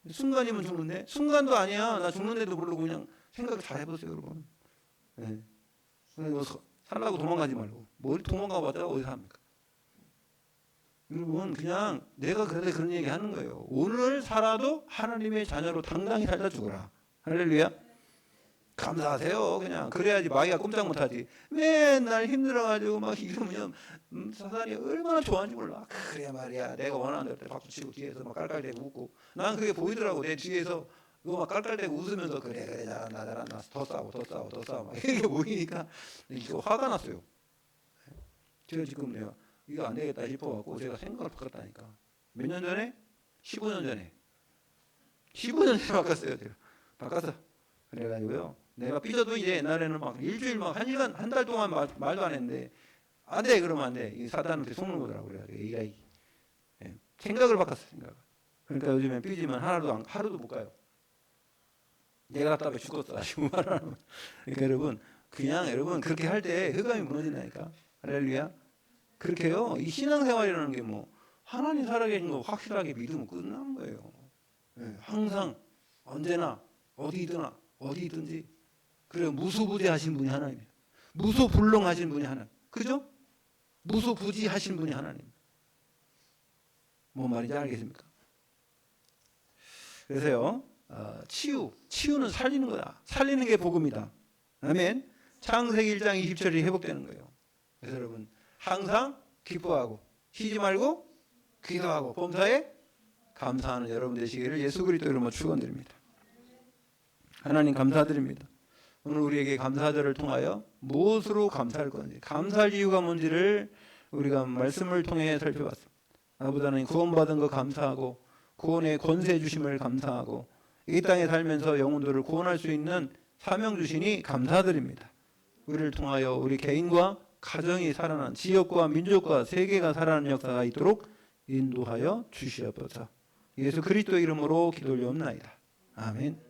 순간이면 죽는데 순간도 아니야. 나 죽는데도 모르고 그냥 생각을 잘 해보세요 여러분. 살라고 도망가지 말고 뭘 도망가봤자 어디서 합니까? 여러분 그냥 내가 그래서 그런 얘기 하는 거예요. 오늘 살아도 하나님의 자녀로 당당히 살다 죽어라. 할렐루야. 감사하세요. 그냥 그래야지 마귀가 꼼짝 못하지. 맨날 힘들어가지고 막 이러면 사단이 얼마나 좋아하는지 몰라. 그래 말이야. 내가 원하는 대로 박수치고 뒤에서 막 깔깔대고 웃고. 난 그게 보이더라고. 내 뒤에서 그거 막 깔깔대고 웃으면서 그래 잘한다 더 싸워 막 이게 보이니까 이거 화가 났어요. 제가 지금 내가 이거 안 되겠다 싶어갖고 제가 생각을 바꿨다니까. 몇 년 전에? 15년 전에. 15년 전에 바꿨어요. 제가 바꿨어. 그래가지고요. 내가 삐져도 이제 옛날에는 막 일주일 막 한 일간 한 달 동안 말도 안 했는데 안 돼 그러면 안 돼. 이 사단한테 속는 거더라고. 그래가지고 예. 생각을 바꿨어. 생각. 그러니까 요즘엔 삐지면 하루도 못 가요. 내가 답답해 죽겠어. 아시고 말하면. 그러니까 여러분 그렇게 할 때 흑암이 무너진다니까. 할렐루야. 그렇게요. 이 신앙생활이라는 게 뭐 하나님 살아계신 거 확실하게 믿으면 끝난 거예요. 예. 항상 언제나 어디든지 그래 무소부재하신 분이 하나님이에요. 무소불능하신 분이 하나님. 그죠? 무소부지하신 분이 하나님. 뭔 말인지 알겠습니까? 그래서요. 치유는 살리는 거다. 살리는 게 복음이다. 아멘. 창세기 1장 20절이 회복되는 거예요. 그래서 여러분 항상 기뻐하고 쉬지 말고 기도하고 범사에 감사하는 여러분 되시기를 예수 그리스도 이름으로 축원드립니다. 하나님 감사드립니다. 오늘 우리에게 감사절을 통하여 무엇으로 감사할 건지, 감사할 이유가 뭔지를 우리가 말씀을 통해 살펴봤습니다. 나보다는 구원받은 거 감사하고 구원의 권세 주심을 감사하고 이 땅에 살면서 영혼들을 구원할 수 있는 사명 주시니 감사드립니다. 우리를 통하여 우리 개인과 가정이 살아난 지역과 민족과 세계가 살아나는 역사가 있도록 인도하여 주시옵소서. 예수 그리스도 이름으로 기도 올리옵나이다. 아멘.